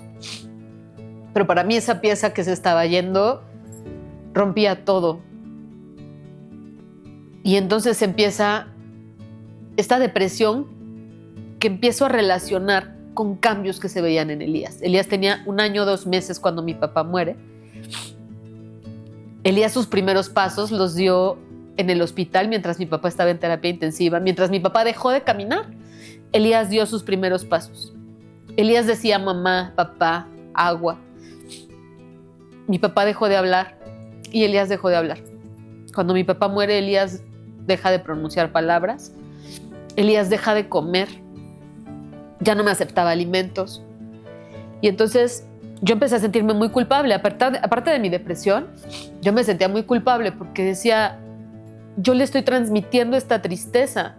Pero para mí esa pieza que se estaba yendo rompía todo. Y entonces empieza esta depresión que empiezo a relacionar con cambios que se veían en Elías. Elías tenía 1 año, 2 meses cuando mi papá muere. Elías sus primeros pasos los dio en el hospital mientras mi papá estaba en terapia intensiva. Mientras mi papá dejó de caminar, Elías dio sus primeros pasos. Elías decía mamá, papá, agua. Mi papá dejó de hablar y Elías dejó de hablar. Cuando mi papá muere, Elías deja de pronunciar palabras. Elías deja de comer. Ya no me aceptaba alimentos. Y entonces yo empecé a sentirme muy culpable. Aparte de mi depresión, yo me sentía muy culpable porque decía, yo le estoy transmitiendo esta tristeza.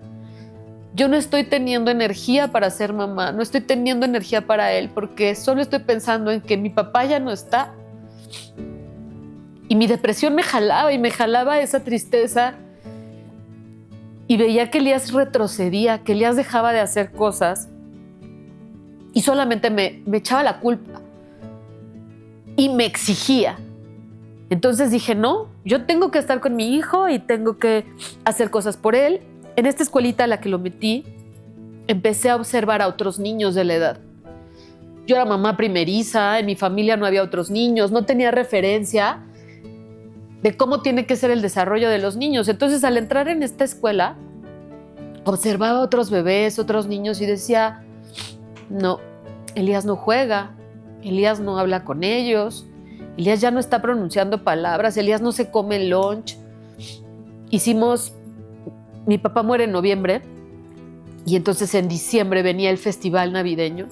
Yo no estoy teniendo energía para ser mamá, no estoy teniendo energía para él, porque solo estoy pensando en que mi papá ya no está. Y mi depresión me jalaba esa tristeza. Y veía que Elías retrocedía, que Elías dejaba de hacer cosas y solamente me echaba la culpa y me exigía. Entonces dije, no, yo tengo que estar con mi hijo y tengo que hacer cosas por él. En esta escuelita a la que lo metí, empecé a observar a otros niños de la edad. Yo era mamá primeriza, en mi familia no había otros niños, no tenía referencia de cómo tiene que ser el desarrollo de los niños. Entonces, al entrar en esta escuela, observaba a otros bebés, otros niños y decía, no, Elías no juega, Elías no habla con ellos, Elías ya no está pronunciando palabras, Elías no se come el lunch. Mi papá muere en noviembre y entonces en diciembre venía el festival navideño.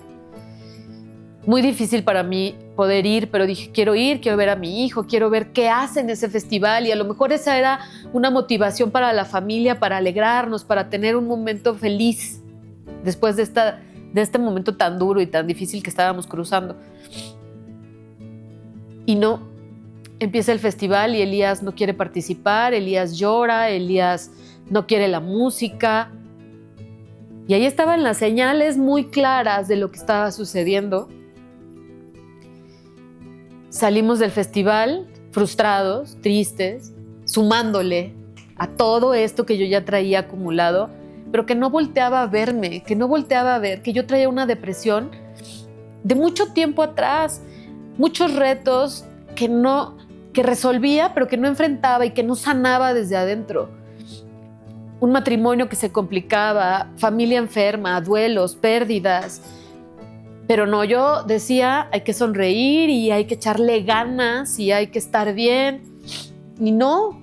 Muy difícil para mí poder ir, pero dije, quiero ver a mi hijo, quiero ver qué hace en ese festival y a lo mejor esa era una motivación para la familia, para alegrarnos, para tener un momento feliz después de este momento tan duro y tan difícil que estábamos cruzando. Y no, empieza el festival y Elías no quiere participar, Elías llora, Elías no quiere la música. Y ahí estaban las señales muy claras de lo que estaba sucediendo. Salimos del festival frustrados, tristes, sumándole a todo esto que yo ya traía acumulado, pero que no volteaba a verme, que no volteaba a ver que yo traía una depresión de mucho tiempo atrás, muchos retos que resolvía, pero que no enfrentaba y que no sanaba desde adentro. Un matrimonio que se complicaba, familia enferma, duelos, pérdidas. Pero no, yo decía, hay que sonreír y hay que echarle ganas y hay que estar bien. Y no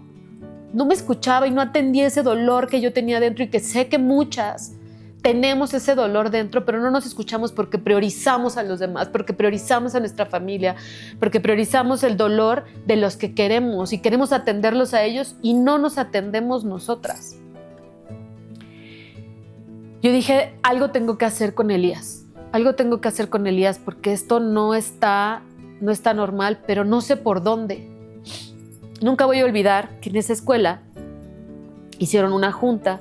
me escuchaba y no atendía ese dolor que yo tenía dentro y que sé que muchas tenemos ese dolor dentro, pero no nos escuchamos porque priorizamos a los demás, porque priorizamos a nuestra familia, porque priorizamos el dolor de los que queremos y queremos atenderlos a ellos y no nos atendemos nosotras. Yo dije, algo tengo que hacer con Elías. Algo tengo que hacer con Elías porque esto no está normal, pero no sé por dónde. Nunca voy a olvidar que en esa escuela hicieron una junta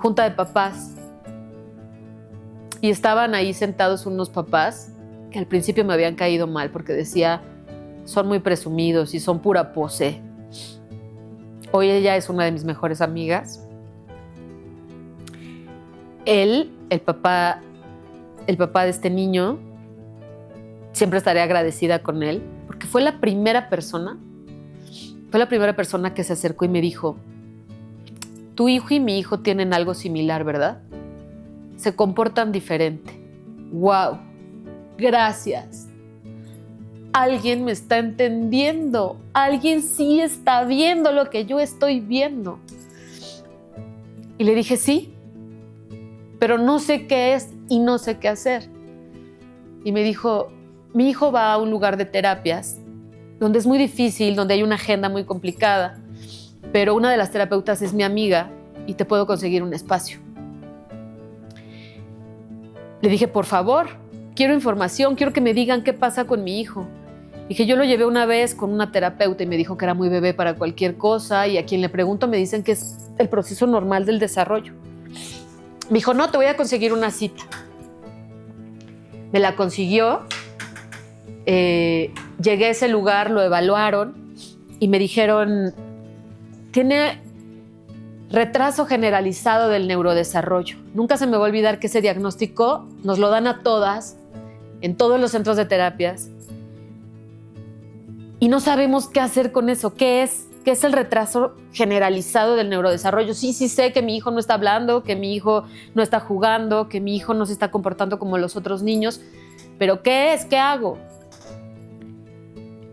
de papás. Y estaban ahí sentados unos papás que al principio me habían caído mal porque decía, son muy presumidos y son pura pose. Hoy ella es una de mis mejores amigas. El papá de este niño, siempre estaré agradecida con él, porque fue la primera persona que se acercó y me dijo, tu hijo y mi hijo tienen algo similar, ¿verdad? Se comportan diferente. ¡Wow! Gracias. Alguien me está entendiendo. Alguien sí está viendo lo que yo estoy viendo. Y le dije, sí, pero no sé qué es y no sé qué hacer. Y me dijo, mi hijo va a un lugar de terapias donde es muy difícil, donde hay una agenda muy complicada, pero una de las terapeutas es mi amiga y te puedo conseguir un espacio. Le dije, por favor, quiero información, quiero que me digan qué pasa con mi hijo. Dije, yo lo llevé una vez con una terapeuta y me dijo que era muy bebé para cualquier cosa y a quien le pregunto me dicen que es el proceso normal del desarrollo. Me dijo, no, te voy a conseguir una cita. Me la consiguió. Llegué a ese lugar, lo evaluaron y me dijeron, tiene retraso generalizado del neurodesarrollo. Nunca se me va a olvidar que ese diagnóstico nos lo dan a todas, en todos los centros de terapias, y no sabemos qué hacer con eso. ¿Qué es el retraso generalizado del neurodesarrollo? Sí sé que mi hijo no está hablando, que mi hijo no está jugando, que mi hijo no se está comportando como los otros niños, pero ¿qué es? ¿Qué hago?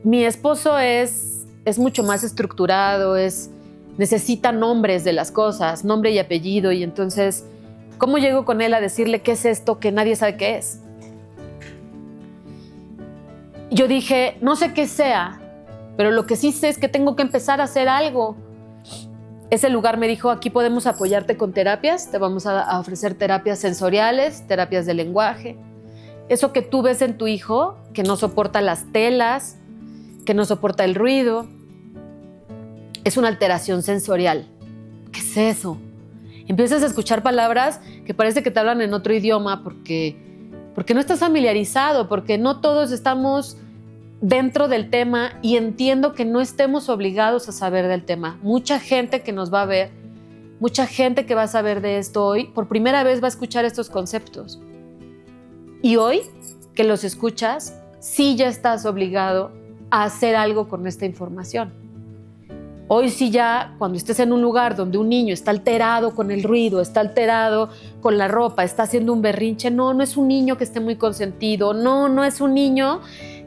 Mi esposo es mucho más estructurado, es necesita nombres de las cosas, nombre y apellido, y entonces, ¿cómo llego con él a decirle qué es esto que nadie sabe qué es? Yo dije, no sé qué sea, pero lo que sí sé es que tengo que empezar a hacer algo. Ese lugar me dijo, aquí podemos apoyarte con terapias, te vamos a ofrecer terapias sensoriales, terapias de lenguaje. Eso que tú ves en tu hijo, que no soporta las telas, que no soporta el ruido, es una alteración sensorial. ¿Qué es eso? Empiezas a escuchar palabras que parece que te hablan en otro idioma porque no estás familiarizado, porque no todos estamos dentro del tema, y entiendo que no estemos obligados a saber del tema. Mucha gente que nos va a ver, mucha gente que va a saber de esto hoy, por primera vez va a escuchar estos conceptos. Y hoy que los escuchas, sí ya estás obligado a hacer algo con esta información. Hoy sí ya, cuando estés en un lugar donde un niño está alterado con el ruido, está alterado con la ropa, está haciendo un berrinche, no es un niño que esté muy consentido, no es un niño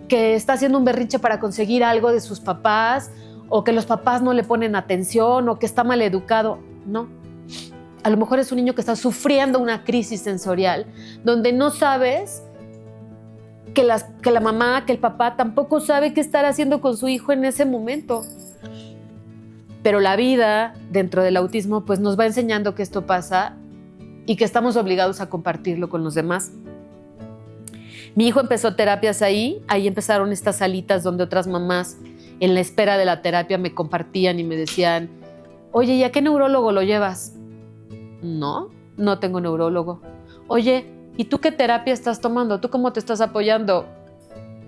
que está haciendo un berrinche para conseguir algo de sus papás, o que los papás no le ponen atención, o que está mal educado. No. A lo mejor es un niño que está sufriendo una crisis sensorial, donde no sabes que la mamá, que el papá tampoco sabe qué estar haciendo con su hijo en ese momento. Pero la vida dentro del autismo pues nos va enseñando que esto pasa y que estamos obligados a compartirlo con los demás. Mi hijo empezó terapias ahí empezaron estas salitas donde otras mamás en la espera de la terapia me compartían y me decían, oye, ¿y a qué neurólogo lo llevas? No tengo neurólogo. Oye, ¿y tú qué terapia estás tomando? ¿Tú cómo te estás apoyando?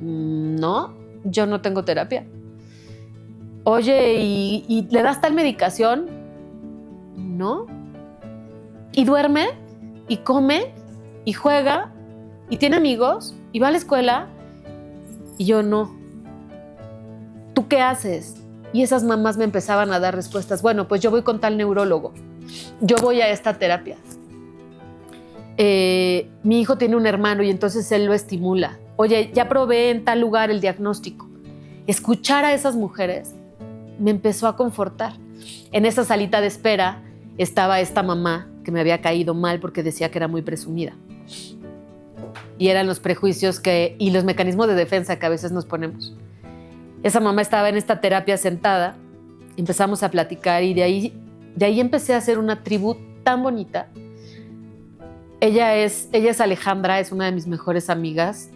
No, yo no tengo terapia. Oye, ¿y le das tal medicación? No. ¿Y duerme? ¿Y come? ¿Y juega? ¿Y tiene amigos? ¿Y va a la escuela? Y yo no. ¿Tú qué haces? Y esas mamás me empezaban a dar respuestas. Bueno, pues yo voy con tal neurólogo. Yo voy a esta terapia. Mi hijo tiene un hermano y entonces él lo estimula. Oye, ya probé en tal lugar el diagnóstico. Escuchar a esas mujeres me empezó a confortar. En esa salita de espera estaba esta mamá que me había caído mal porque decía que era muy presumida. Y eran los prejuicios y los mecanismos de defensa que a veces nos ponemos. Esa mamá estaba en esta terapia sentada, empezamos a platicar y de ahí empecé a hacer una tribu tan bonita. Ella es Alejandra, es una de mis mejores amigas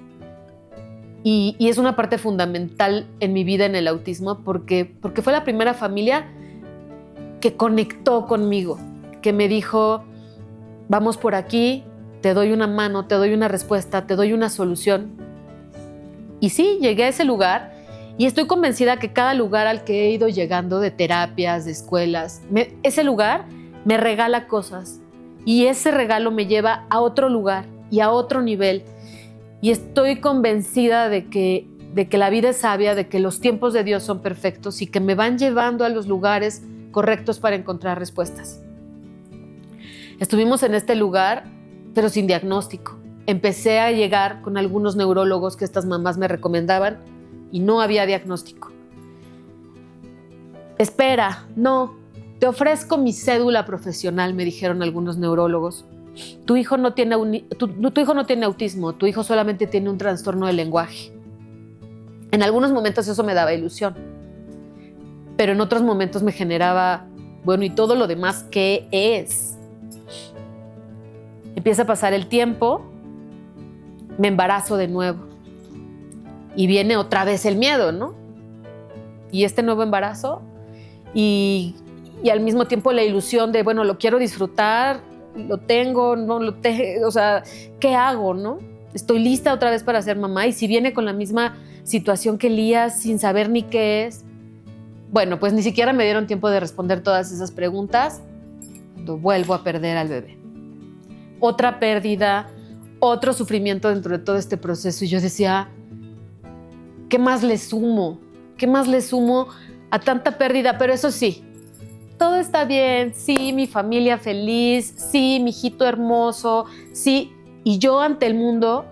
y es una parte fundamental en mi vida en el autismo porque fue la primera familia que conectó conmigo, que me dijo, vamos por aquí, te doy una mano, te doy una respuesta, te doy una solución. Y sí, llegué a ese lugar y estoy convencida que cada lugar al que he ido llegando, de terapias, de escuelas, ese lugar me regala cosas y ese regalo me lleva a otro lugar y a otro nivel. Y estoy convencida de que la vida es sabia, de que los tiempos de Dios son perfectos y que me van llevando a los lugares correctos para encontrar respuestas. Estuvimos en este lugar, pero sin diagnóstico. Empecé a llegar con algunos neurólogos que estas mamás me recomendaban y no había diagnóstico. Espera, no, te ofrezco mi cédula profesional, me dijeron algunos neurólogos. Tu hijo no tiene autismo, tu hijo solamente tiene un trastorno del lenguaje. En algunos momentos eso me daba ilusión, pero en otros momentos me generaba, bueno, ¿y todo lo demás qué es? Empieza a pasar el tiempo, me embarazo de nuevo y viene otra vez el miedo, ¿no? Y este nuevo embarazo y al mismo tiempo la ilusión de, bueno, lo quiero disfrutar, lo tengo, no lo tengo, o sea, ¿qué hago, no? Estoy lista otra vez para ser mamá y si viene con la misma situación que Elías sin saber ni qué es, bueno, pues ni siquiera me dieron tiempo de responder todas esas preguntas cuando vuelvo a perder al bebé. Otra pérdida, otro sufrimiento dentro de todo este proceso y yo decía, ¿qué más le sumo? ¿Qué más le sumo a tanta pérdida? Pero eso sí, todo está bien, sí, mi familia feliz, sí, mi hijito hermoso, sí. Y yo ante el mundo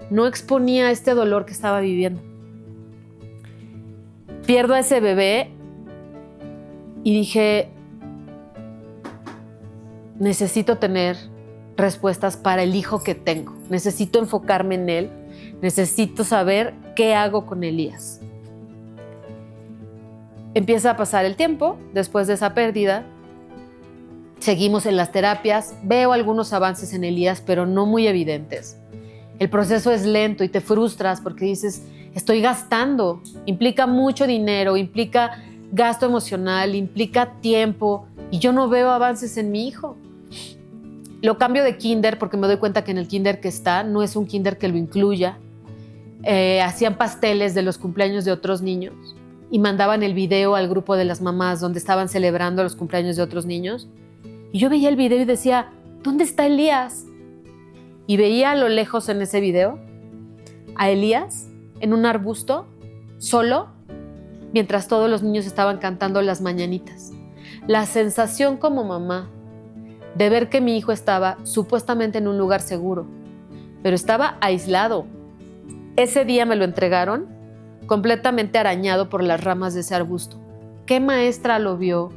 no exponía este dolor que estaba viviendo. Pierdo a ese bebé y dije, necesito tener respuestas para el hijo que tengo. Necesito enfocarme en él. Necesito saber qué hago con Elías. Empieza a pasar el tiempo después de esa pérdida. Seguimos en las terapias. Veo algunos avances en Elías, pero no muy evidentes. El proceso es lento y te frustras porque dices, estoy gastando. Implica mucho dinero, implica gasto emocional, implica tiempo y yo no veo avances en mi hijo. Lo cambio de kinder porque me doy cuenta que en el kinder que está no es un kinder que lo incluya. Hacían pasteles de los cumpleaños de otros niños y mandaban el video al grupo de las mamás donde estaban celebrando los cumpleaños de otros niños. Y yo veía el video y decía, ¿dónde está Elías? Y veía a lo lejos en ese video a Elías en un arbusto, solo, mientras todos los niños estaban cantando las mañanitas. La sensación como mamá de ver que mi hijo estaba supuestamente en un lugar seguro, pero estaba aislado. Ese día me lo entregaron completamente arañado por las ramas de ese arbusto. ¿Qué maestra lo vio?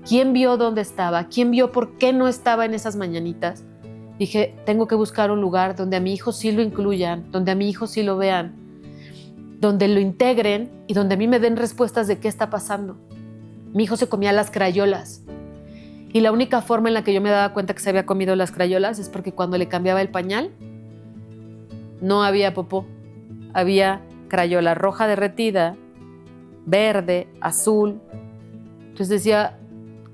¿Quién vio dónde estaba? ¿Quién vio por qué no estaba en esas mañanitas? Dije, tengo que buscar un lugar donde a mi hijo sí lo incluyan, donde a mi hijo sí lo vean, donde lo integren y donde a mí me den respuestas de qué está pasando. Mi hijo se comía las crayolas. Y la única forma en la que yo me daba cuenta que se había comido las crayolas es porque cuando le cambiaba el pañal, no había popó. Había crayola roja derretida, verde, azul. Entonces decía,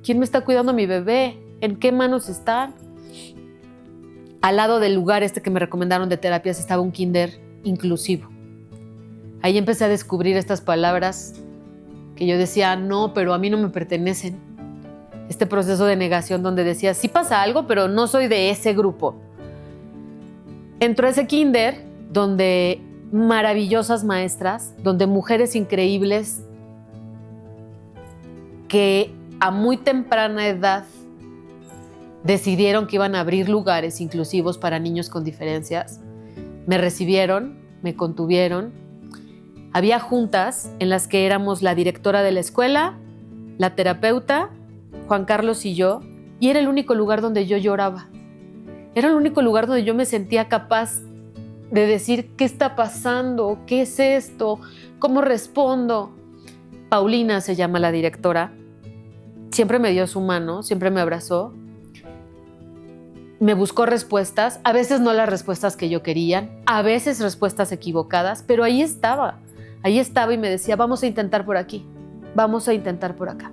¿quién me está cuidando a mi bebé? ¿En qué manos están? Al lado del lugar que me recomendaron de terapias estaba un kinder inclusivo. Ahí empecé a descubrir estas palabras que yo decía, no, pero a mí no me pertenecen. Este proceso de negación donde decía, sí pasa algo, pero no soy de ese grupo. Entró a ese kinder donde maravillosas maestras, donde mujeres increíbles que a muy temprana edad decidieron que iban a abrir lugares inclusivos para niños con diferencias. Me recibieron, me contuvieron. Había juntas en las que éramos la directora de la escuela, la terapeuta, Juan Carlos y yo, y era el único lugar donde yo lloraba. Era el único lugar donde yo me sentía capaz de decir, ¿qué está pasando? ¿Qué es esto? ¿Cómo respondo? Paulina se llama la directora. Siempre me dio su mano, siempre me abrazó. Me buscó respuestas, a veces no las respuestas que yo quería, a veces respuestas equivocadas, pero ahí estaba y me decía, vamos a intentar por aquí, vamos a intentar por acá.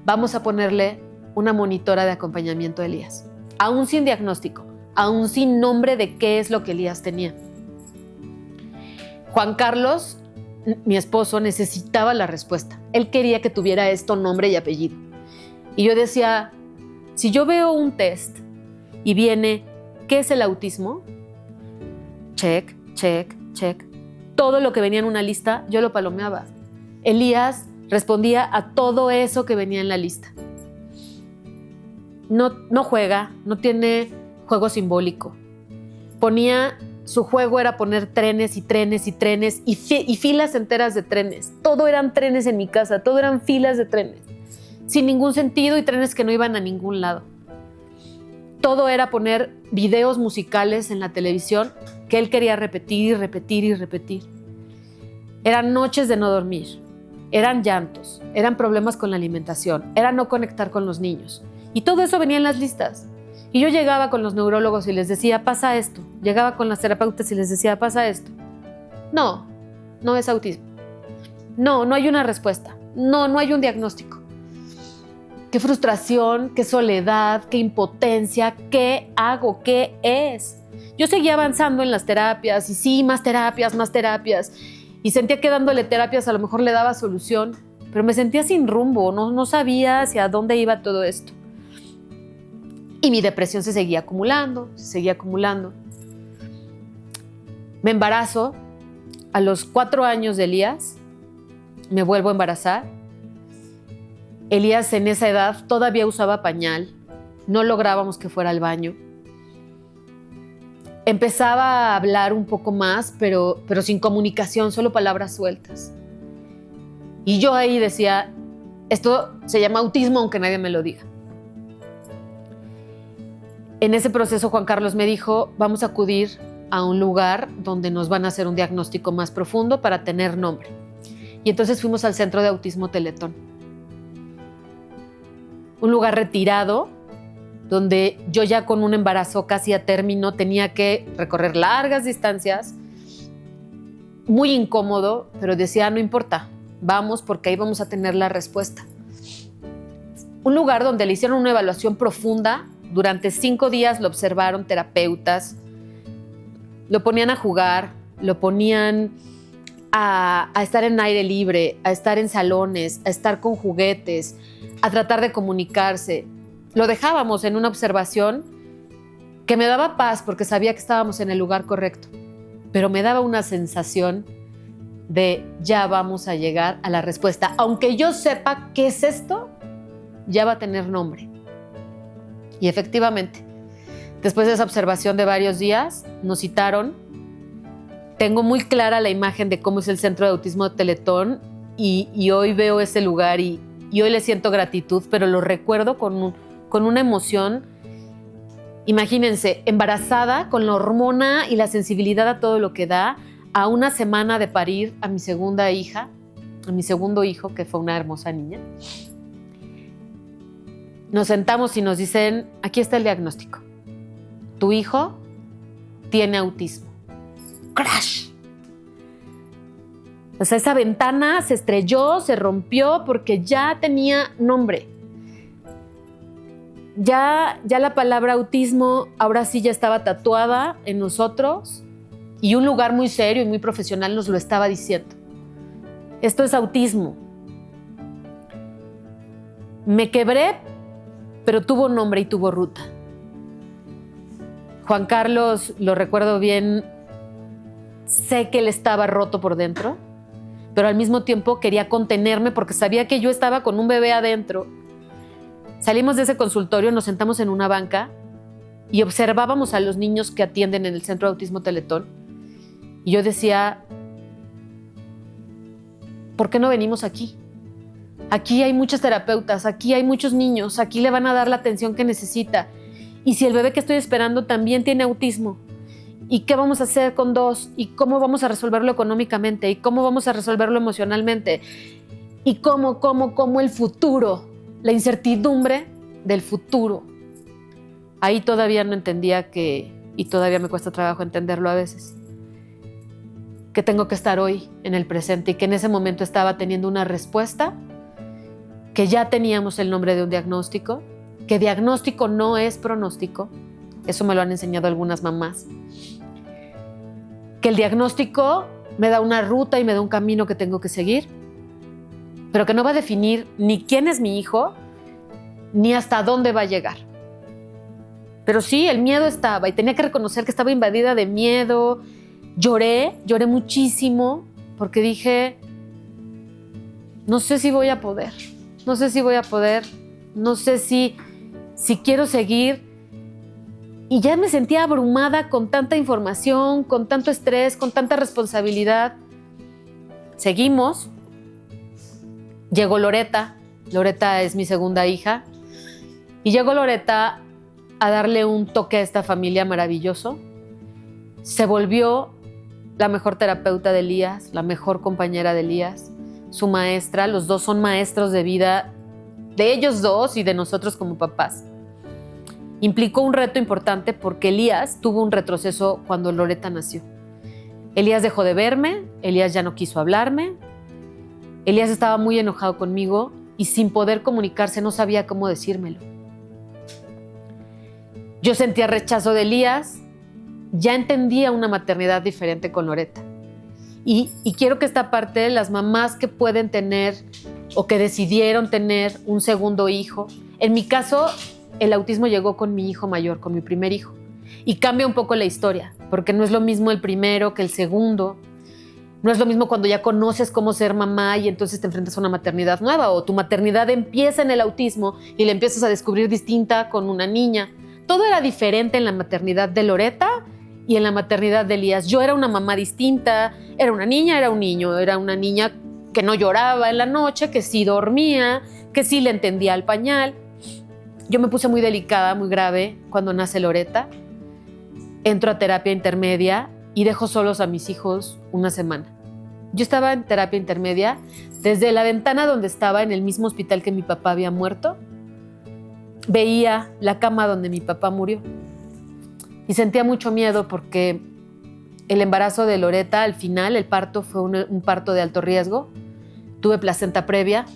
Vamos a ponerle una monitora de acompañamiento a Elías, aún sin diagnóstico, aún sin nombre de qué es lo que Elías tenía. Juan Carlos, mi esposo, necesitaba la respuesta. Él quería que tuviera esto, nombre y apellido. Y yo decía, si yo veo un test y viene, ¿qué es el autismo? Check, check, check. Todo lo que venía en una lista, yo lo palomeaba. Elías respondía a todo eso que venía en la lista. No juega, no tiene juego simbólico. Su juego era poner trenes y trenes y trenes y filas enteras de trenes. Todo eran trenes en mi casa, todo eran filas de trenes, sin ningún sentido y trenes que no iban a ningún lado. Todo era poner videos musicales en la televisión que él quería repetir y repetir y repetir. Eran noches de no dormir, eran llantos, eran problemas con la alimentación, era no conectar con los niños. Y todo eso venía en las listas. Y yo llegaba con los neurólogos y les decía, pasa esto. Llegaba con las terapeutas y les decía, pasa esto. No es autismo. No hay una respuesta. No hay un diagnóstico. Qué frustración, qué soledad, qué impotencia, qué hago, qué es. Yo seguía avanzando en las terapias y sí, más terapias. Y sentía que dándole terapias a lo mejor le daba solución, pero me sentía sin rumbo, no sabía hacia dónde iba todo esto. Y mi depresión se seguía acumulando. Me embarazo. A los 4 años de Elías, me vuelvo a embarazar. Elías en esa edad todavía usaba pañal. No lográbamos que fuera al baño. Empezaba a hablar un poco más, pero sin comunicación, solo palabras sueltas. Y yo ahí decía, esto se llama autismo aunque nadie me lo diga. En ese proceso Juan Carlos me dijo, vamos a acudir a un lugar donde nos van a hacer un diagnóstico más profundo para tener nombre. Y entonces fuimos al Centro de Autismo Teletón. Un lugar retirado, donde yo ya con un embarazo casi a término tenía que recorrer largas distancias, muy incómodo, pero decía, no importa, vamos porque ahí vamos a tener la respuesta. Un lugar donde le hicieron una evaluación profunda, durante 5 días lo observaron terapeutas, lo ponían a jugar, lo ponían a estar en aire libre, a estar en salones, a estar con juguetes, a tratar de comunicarse. Lo dejábamos en una observación que me daba paz porque sabía que estábamos en el lugar correcto, pero me daba una sensación de ya vamos a llegar a la respuesta. Aunque yo sepa qué es esto, ya va a tener nombre. Y efectivamente, después de esa observación de varios días, nos citaron. Tengo muy clara la imagen de cómo es el Centro de Autismo Teletón y hoy veo ese lugar y hoy le siento gratitud, pero lo recuerdo con una emoción. Imagínense, embarazada, con la hormona y la sensibilidad a todo lo que da, a una semana de parir a mi segunda hija, a mi segundo hijo, que fue una hermosa niña. Nos sentamos y nos dicen, aquí está el diagnóstico. Tu hijo tiene autismo. ¡Crash! O sea, esa ventana se estrelló, se rompió porque ya tenía nombre. Ya la palabra autismo ahora sí ya estaba tatuada en nosotros y un lugar muy serio y muy profesional nos lo estaba diciendo. Esto es autismo. Me quebré, pero tuvo nombre y tuvo ruta. Juan Carlos, lo recuerdo bien, sé que él estaba roto por dentro, pero al mismo tiempo quería contenerme porque sabía que yo estaba con un bebé adentro. Salimos de ese consultorio, nos sentamos en una banca y observábamos a los niños que atienden en el Centro de Autismo Teletón. Y yo decía, ¿por qué no venimos aquí? Aquí hay muchos terapeutas, aquí hay muchos niños, aquí le van a dar la atención que necesita. Y si el bebé que estoy esperando también tiene autismo, ¿y qué vamos a hacer con 2? ¿Y cómo vamos a resolverlo económicamente? ¿Y cómo vamos a resolverlo emocionalmente? ¿Y cómo el futuro, la incertidumbre del futuro? Ahí todavía no entendía y todavía me cuesta trabajo entenderlo a veces, que tengo que estar hoy en el presente y que en ese momento estaba teniendo una respuesta, que ya teníamos el nombre de un diagnóstico, que diagnóstico no es pronóstico, eso me lo han enseñado algunas mamás, que el diagnóstico me da una ruta y me da un camino que tengo que seguir, pero que no va a definir ni quién es mi hijo, ni hasta dónde va a llegar. Pero sí, el miedo estaba y tenía que reconocer que estaba invadida de miedo. Lloré muchísimo porque dije, no sé si voy a poder, no sé si quiero seguir. Y ya me sentía abrumada con tanta información, con tanto estrés, con tanta responsabilidad. Seguimos. Llegó Loreta. Loreta es mi segunda hija. Y llegó Loreta a darle un toque a esta familia maravilloso. Se volvió la mejor terapeuta de Elías, la mejor compañera de Elías, su maestra. Los dos son maestros de vida de ellos dos y de nosotros como papás. Implicó un reto importante porque Elías tuvo un retroceso cuando Loreta nació. Elías dejó de verme, Elías ya no quiso hablarme, Elías estaba muy enojado conmigo y sin poder comunicarse no sabía cómo decírmelo. Yo sentía rechazo de Elías, ya entendía una maternidad diferente con Loreta. Y quiero que esta parte, las mamás que pueden tener o que decidieron tener un segundo hijo, en mi caso, el autismo llegó con mi hijo mayor, con mi primer hijo. Y cambia un poco la historia, porque no es lo mismo el primero que el segundo. No es lo mismo cuando ya conoces cómo ser mamá y entonces te enfrentas a una maternidad nueva, o tu maternidad empieza en el autismo y la empiezas a descubrir distinta con una niña. Todo era diferente en la maternidad de Loreta y en la maternidad de Elías. Yo era una mamá distinta, era una niña, era un niño, era una niña que no lloraba en la noche, que sí dormía, que sí le entendía el pañal. Yo me puse muy delicada, muy grave cuando nace Loreta. Entro a terapia intermedia y dejo solos a mis hijos una semana. Yo estaba en terapia intermedia desde la ventana donde estaba, en el mismo hospital que mi papá había muerto. Veía la cama donde mi papá murió y sentía mucho miedo porque el embarazo de Loreta, al final, el parto fue un parto de alto riesgo. Tuve placenta previa.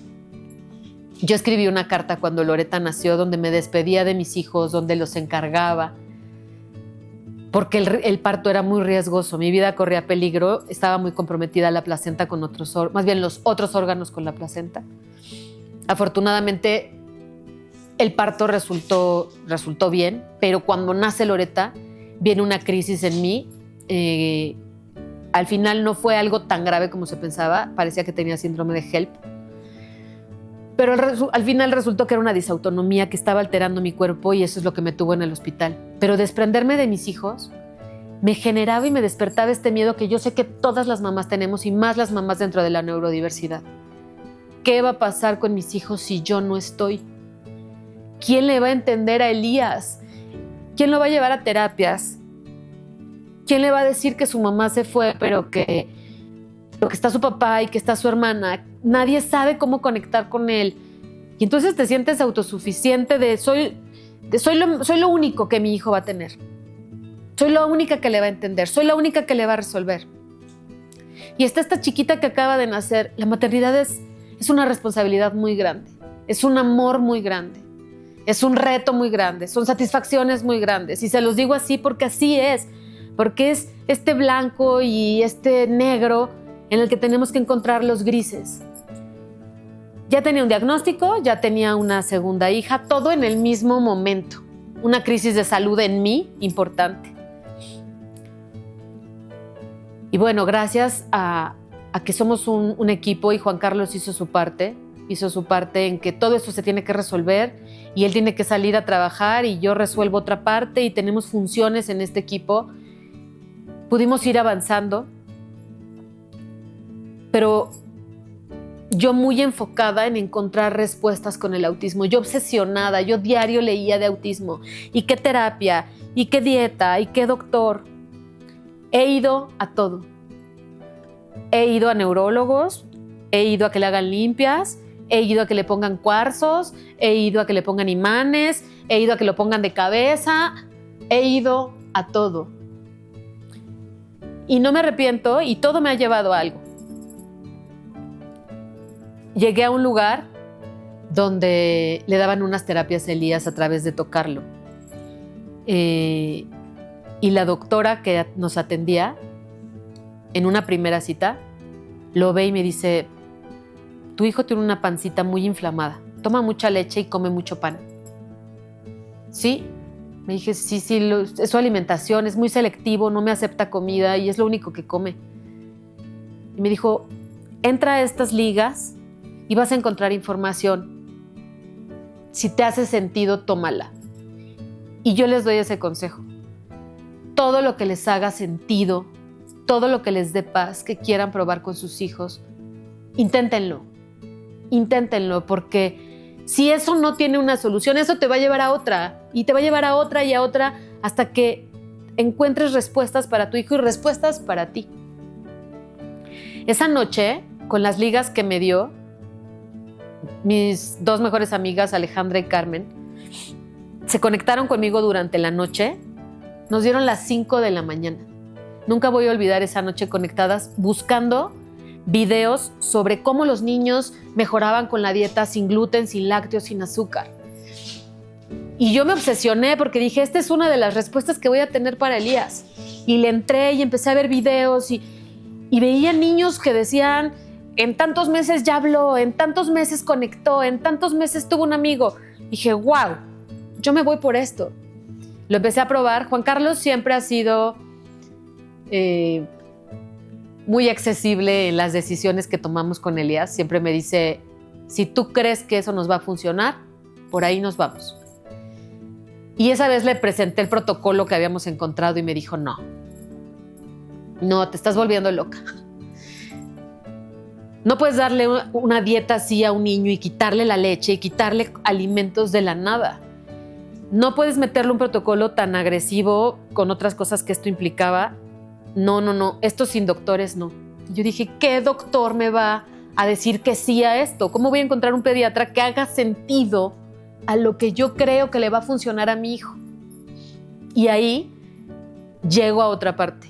Yo escribí una carta cuando Loreta nació donde me despedía de mis hijos, donde los encargaba, porque el parto era muy riesgoso. Mi vida corría peligro, estaba muy comprometida la placenta con otros órganos, más bien los otros órganos con la placenta. Afortunadamente, el parto resultó bien, pero cuando nace Loreta, viene una crisis en mí. Al final no fue algo tan grave como se pensaba, parecía que tenía síndrome de HELP, pero al final resultó que era una disautonomía que estaba alterando mi cuerpo y eso es lo que me tuvo en el hospital. Pero desprenderme de mis hijos me generaba y me despertaba este miedo que yo sé que todas las mamás tenemos, y más las mamás dentro de la neurodiversidad. ¿Qué va a pasar con mis hijos si yo no estoy? ¿Quién le va a entender a Elías? ¿Quién lo va a llevar a terapias? ¿Quién le va a decir que su mamá se fue, pero que está su papá y que está su hermana? Nadie sabe cómo conectar con él. Y entonces te sientes autosuficiente soy lo único que mi hijo va a tener. Soy la única que le va a entender. Soy la única que le va a resolver. Y está esta chiquita que acaba de nacer. La maternidad es una responsabilidad muy grande. Es un amor muy grande. Es un reto muy grande. Son satisfacciones muy grandes. Y se los digo así porque así es. Porque es este blanco y este negro en el que tenemos que encontrar los grises. Ya tenía un diagnóstico, ya tenía una segunda hija, todo en el mismo momento. Una crisis de salud en mí importante. Y bueno, gracias a que somos un equipo y Juan Carlos hizo su parte en que todo esto se tiene que resolver y él tiene que salir a trabajar y yo resuelvo otra parte y tenemos funciones en este equipo. Pudimos ir avanzando, pero yo muy enfocada en encontrar respuestas con el autismo. Yo obsesionada, yo diario leía de autismo. ¿Y qué terapia? ¿Y qué dieta? ¿Y qué doctor? He ido a todo. He ido a neurólogos, he ido a que le hagan limpias, he ido a que le pongan cuarzos, he ido a que le pongan imanes, he ido a que lo pongan de cabeza, he ido a todo. Y no me arrepiento y todo me ha llevado a algo. Llegué a un lugar donde le daban unas terapias a Elías a través de tocarlo. Y la doctora que nos atendía en una primera cita lo ve y me dice: tu hijo tiene una pancita muy inflamada, toma mucha leche y come mucho pan. ¿Sí? Me dije, sí, es su alimentación, es muy selectivo, no me acepta comida y es lo único que come. Y me dijo, entra a estas ligas y vas a encontrar información. Si te hace sentido, tómala. Y yo les doy ese consejo. Todo lo que les haga sentido, todo lo que les dé paz, que quieran probar con sus hijos, inténtenlo. Inténtenlo, porque si eso no tiene una solución, eso te va a llevar a otra, y te va a llevar a otra y a otra, hasta que encuentres respuestas para tu hijo y respuestas para ti. Esa noche, con las ligas que me dio, mis dos mejores amigas, Alejandra y Carmen, se conectaron conmigo durante la noche. Nos dieron las 5 de la mañana. Nunca voy a olvidar esa noche conectadas, buscando videos sobre cómo los niños mejoraban con la dieta sin gluten, sin lácteos, sin azúcar. Y yo me obsesioné porque dije, esta es una de las respuestas que voy a tener para Elías. Y le entré y empecé a ver videos y veía niños que decían, en tantos meses ya habló, en tantos meses conectó, en tantos meses tuvo un amigo. Dije, wow, yo me voy por esto. Lo empecé a probar. Juan Carlos siempre ha sido muy accesible en las decisiones que tomamos con Elías. Siempre me dice, si tú crees que eso nos va a funcionar, por ahí nos vamos. Y esa vez le presenté el protocolo que habíamos encontrado y me dijo, no, te estás volviendo loca. No puedes darle una dieta así a un niño y quitarle la leche y quitarle alimentos de la nada. no puedes meterle un protocolo tan agresivo con otras cosas que esto implicaba. No, esto sin doctores no. Y yo dije, ¿qué doctor me va a decir que sí a esto? ¿Cómo voy a encontrar un pediatra que haga sentido a lo que yo creo que le va a funcionar a mi hijo? Y ahí llego a otra parte.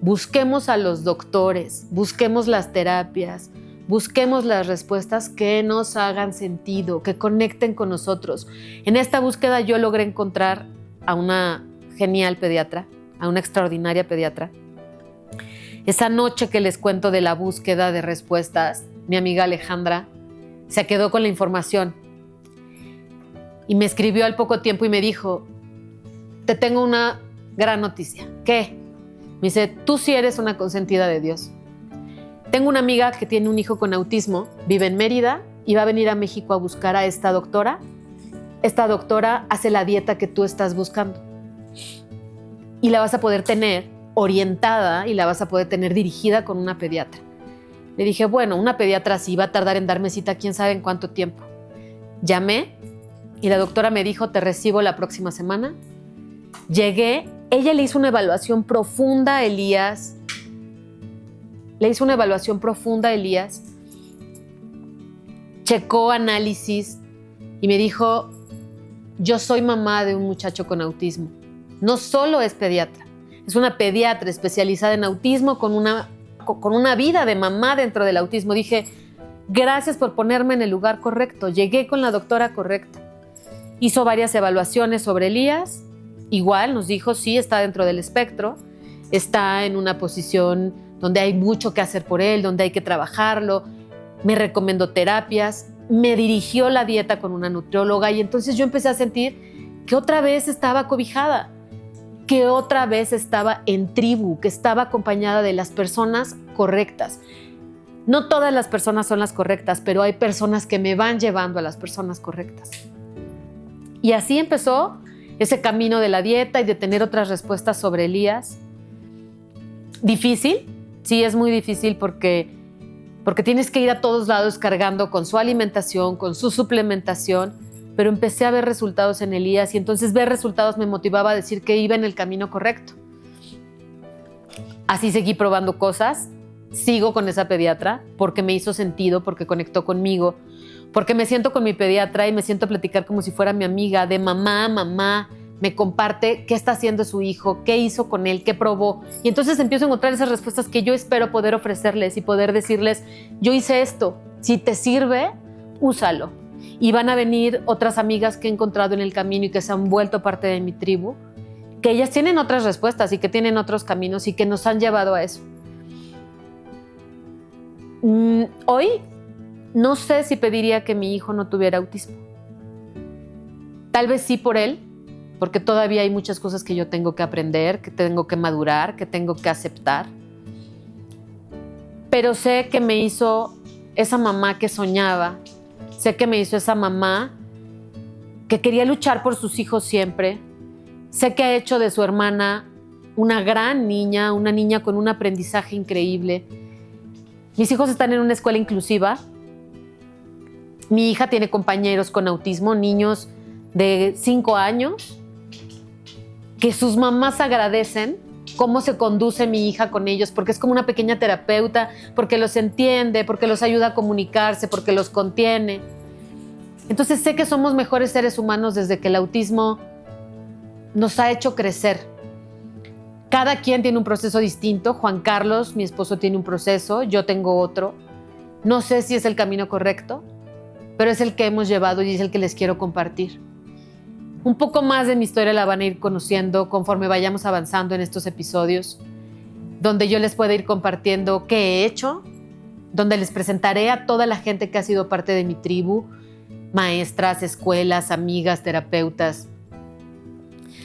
Busquemos a los doctores, busquemos las terapias, busquemos las respuestas que nos hagan sentido, que conecten con nosotros. En esta búsqueda yo logré encontrar a una genial pediatra, a una extraordinaria pediatra. Esa noche que les cuento de la búsqueda de respuestas, mi amiga Alejandra se quedó con la información y me escribió al poco tiempo y me dijo, te tengo una gran noticia. ¿Qué? Me dice, tú sí eres una consentida de Dios. Tengo una amiga que tiene un hijo con autismo, vive en Mérida y va a venir a México a buscar a esta doctora. Esta doctora hace la dieta que tú estás buscando y la vas a poder tener orientada y la vas a poder tener dirigida con una pediatra. Le dije, bueno, una pediatra así va a tardar en darme cita quién sabe en cuánto tiempo. Llamé y la doctora me dijo, te recibo la próxima semana. Llegué, ella le hizo una evaluación profunda a Elías. Checó análisis y me dijo, yo soy mamá de un muchacho con autismo. No solo es pediatra, es una pediatra especializada en autismo con una vida de mamá dentro del autismo. Dije, gracias por ponerme en el lugar correcto. Llegué con la doctora correcta. Hizo varias evaluaciones sobre Elías. Igual nos dijo, sí, está dentro del espectro. Está en una posición donde hay mucho que hacer por él, donde hay que trabajarlo. Me recomendó terapias. Me dirigió la dieta con una nutrióloga. Y entonces yo empecé a sentir que otra vez estaba cobijada, que otra vez estaba en tribu, que estaba acompañada de las personas correctas. No todas las personas son las correctas, pero hay personas que me van llevando a las personas correctas. Y así empezó ese camino de la dieta y de tener otras respuestas sobre Elías. Difícil, sí, es muy difícil porque tienes que ir a todos lados cargando con su alimentación, con su suplementación, pero empecé a ver resultados en Elías y entonces ver resultados me motivaba a decir que iba en el camino correcto. Así seguí probando cosas, sigo con esa pediatra porque me hizo sentido, porque conectó conmigo, porque me siento con mi pediatra y me siento a platicar como si fuera mi amiga, de mamá, me comparte qué está haciendo su hijo, qué hizo con él, qué probó. Y entonces empiezo a encontrar esas respuestas que yo espero poder ofrecerles y poder decirles, yo hice esto, si te sirve, úsalo. Y van a venir otras amigas que he encontrado en el camino y que se han vuelto parte de mi tribu, que ellas tienen otras respuestas y que tienen otros caminos y que nos han llevado a eso. Hoy no sé si pediría que mi hijo no tuviera autismo. Tal vez sí por él, porque todavía hay muchas cosas que yo tengo que aprender, que tengo que madurar, que tengo que aceptar. Pero sé que me hizo esa mamá que soñaba, sé que me hizo esa mamá que quería luchar por sus hijos siempre, sé que ha hecho de su hermana una gran niña, una niña con un aprendizaje increíble. Mis hijos están en una escuela inclusiva. Mi hija tiene compañeros con autismo, niños de 5 años, que sus mamás agradecen cómo se conduce mi hija con ellos, porque es como una pequeña terapeuta, porque los entiende, porque los ayuda a comunicarse, porque los contiene. Entonces sé que somos mejores seres humanos desde que el autismo nos ha hecho crecer. Cada quien tiene un proceso distinto. Juan Carlos, mi esposo, tiene un proceso, yo tengo otro. No sé si es el camino correcto, pero es el que hemos llevado y es el que les quiero compartir. Un poco más de mi historia la van a ir conociendo conforme vayamos avanzando en estos episodios, donde yo les pueda ir compartiendo qué he hecho, donde les presentaré a toda la gente que ha sido parte de mi tribu, maestras, escuelas, amigas, terapeutas.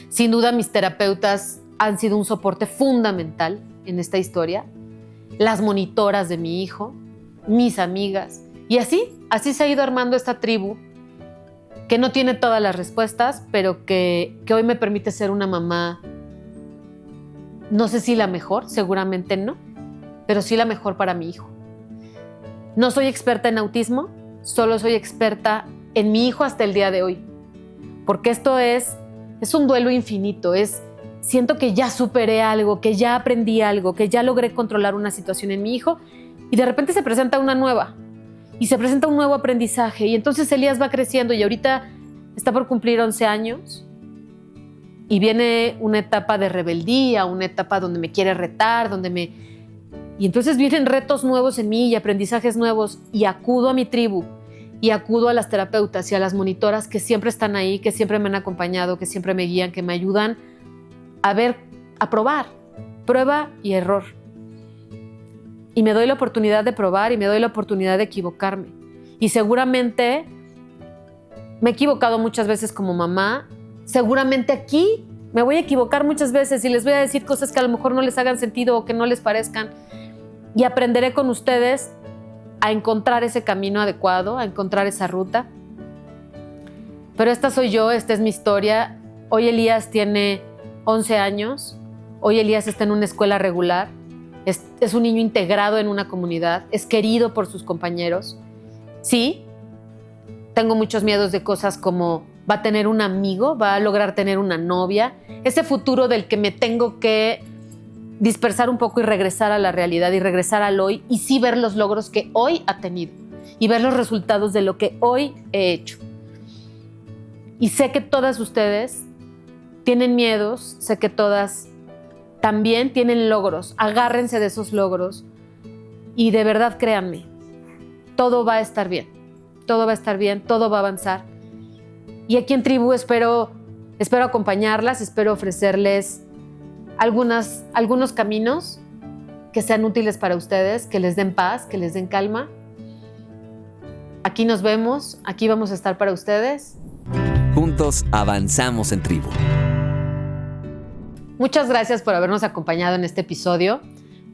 Sin duda, mis terapeutas han sido un soporte fundamental en esta historia, las monitoras de mi hijo, mis amigas, y así se ha ido armando esta tribu que no tiene todas las respuestas, pero que hoy me permite ser una mamá, no sé si la mejor, seguramente no, pero sí la mejor para mi hijo. No soy experta en autismo, solo soy experta en mi hijo hasta el día de hoy, porque esto es un duelo infinito, siento que ya superé algo, que ya aprendí algo, que ya logré controlar una situación en mi hijo y de repente se presenta una nueva y se presenta un nuevo aprendizaje y entonces Elías va creciendo y ahorita está por cumplir 11 años y viene una etapa de rebeldía, una etapa donde me quiere retar, y entonces vienen retos nuevos en mí y aprendizajes nuevos y acudo a mi tribu y acudo a las terapeutas y a las monitoras que siempre están ahí, que siempre me han acompañado, que siempre me guían, que me ayudan a probar, prueba y error. Y me doy la oportunidad de probar y me doy la oportunidad de equivocarme. Y seguramente me he equivocado muchas veces como mamá, seguramente aquí me voy a equivocar muchas veces y les voy a decir cosas que a lo mejor no les hagan sentido o que no les parezcan. Y aprenderé con ustedes a encontrar ese camino adecuado, a encontrar esa ruta. Pero esta soy yo, esta es mi historia. Hoy Elías tiene 11 años, hoy Elías está en una escuela regular, es un niño integrado en una comunidad, es querido por sus compañeros. Sí, tengo muchos miedos de cosas como va a tener un amigo, va a lograr tener una novia, ese futuro del que me tengo que dispersar un poco y regresar a la realidad y regresar al hoy y sí ver los logros que hoy ha tenido y ver los resultados de lo que hoy he hecho. Y sé que todas ustedes tienen miedos, sé que todas también tienen logros. Agárrense de esos logros y de verdad créanme, todo va a estar bien, todo va a estar bien, todo va a avanzar. Y aquí en Tribu espero acompañarlas, espero ofrecerles algunos caminos que sean útiles para ustedes, que les den paz, que les den calma. Aquí nos vemos, aquí vamos a estar para ustedes. Juntos avanzamos en Tribu. Muchas gracias por habernos acompañado en este episodio,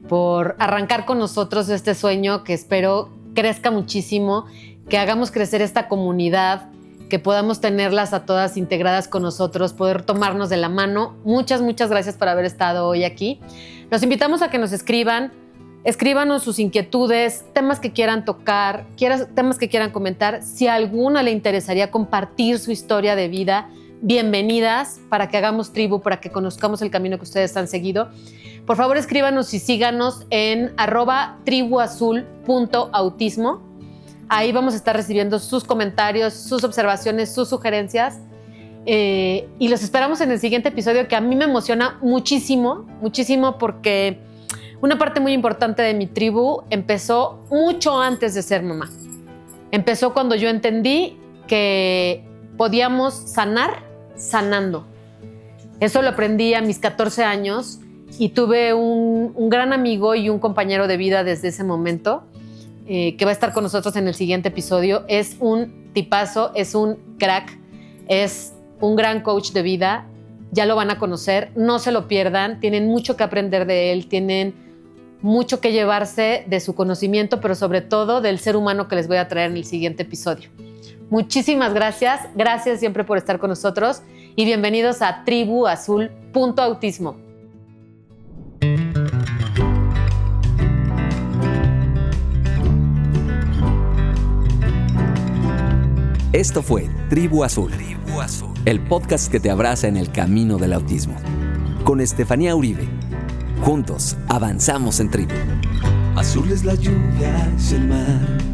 por arrancar con nosotros este sueño que espero crezca muchísimo, que hagamos crecer esta comunidad, que podamos tenerlas a todas integradas con nosotros, poder tomarnos de la mano. Muchas gracias por haber estado hoy aquí. Los invitamos a que nos escríbanos sus inquietudes, temas que quieran tocar, temas que quieran comentar. Si a alguna le interesaría compartir su historia de vida, bienvenidas para que hagamos tribu, para que conozcamos el camino que ustedes han seguido. Por favor, escríbanos y síganos en @tribuazul.autismo. Ahí vamos a estar recibiendo sus comentarios, sus observaciones, sus sugerencias. Y los esperamos en el siguiente episodio, que a mí me emociona muchísimo porque una parte muy importante de mi tribu empezó mucho antes de ser mamá. Empezó cuando yo entendí que podíamos sanar sanando. Eso lo aprendí a mis 14 años y tuve un gran amigo y un compañero de vida desde ese momento, que va a estar con nosotros en el siguiente episodio. Es un tipazo, es un crack, es un gran coach de vida. Ya lo van a conocer, no se lo pierdan. Tienen mucho que aprender de él, tienen mucho que llevarse de su conocimiento, pero sobre todo del ser humano que les voy a traer en el siguiente episodio. Muchísimas gracias. Gracias siempre por estar con nosotros y bienvenidos a tribuazul.autismo. Esto fue Tribu Azul, el podcast que te abraza en el camino del autismo. Con Estefanía Uribe. Juntos avanzamos en Tribu. Azul es la lluvia, es el mar.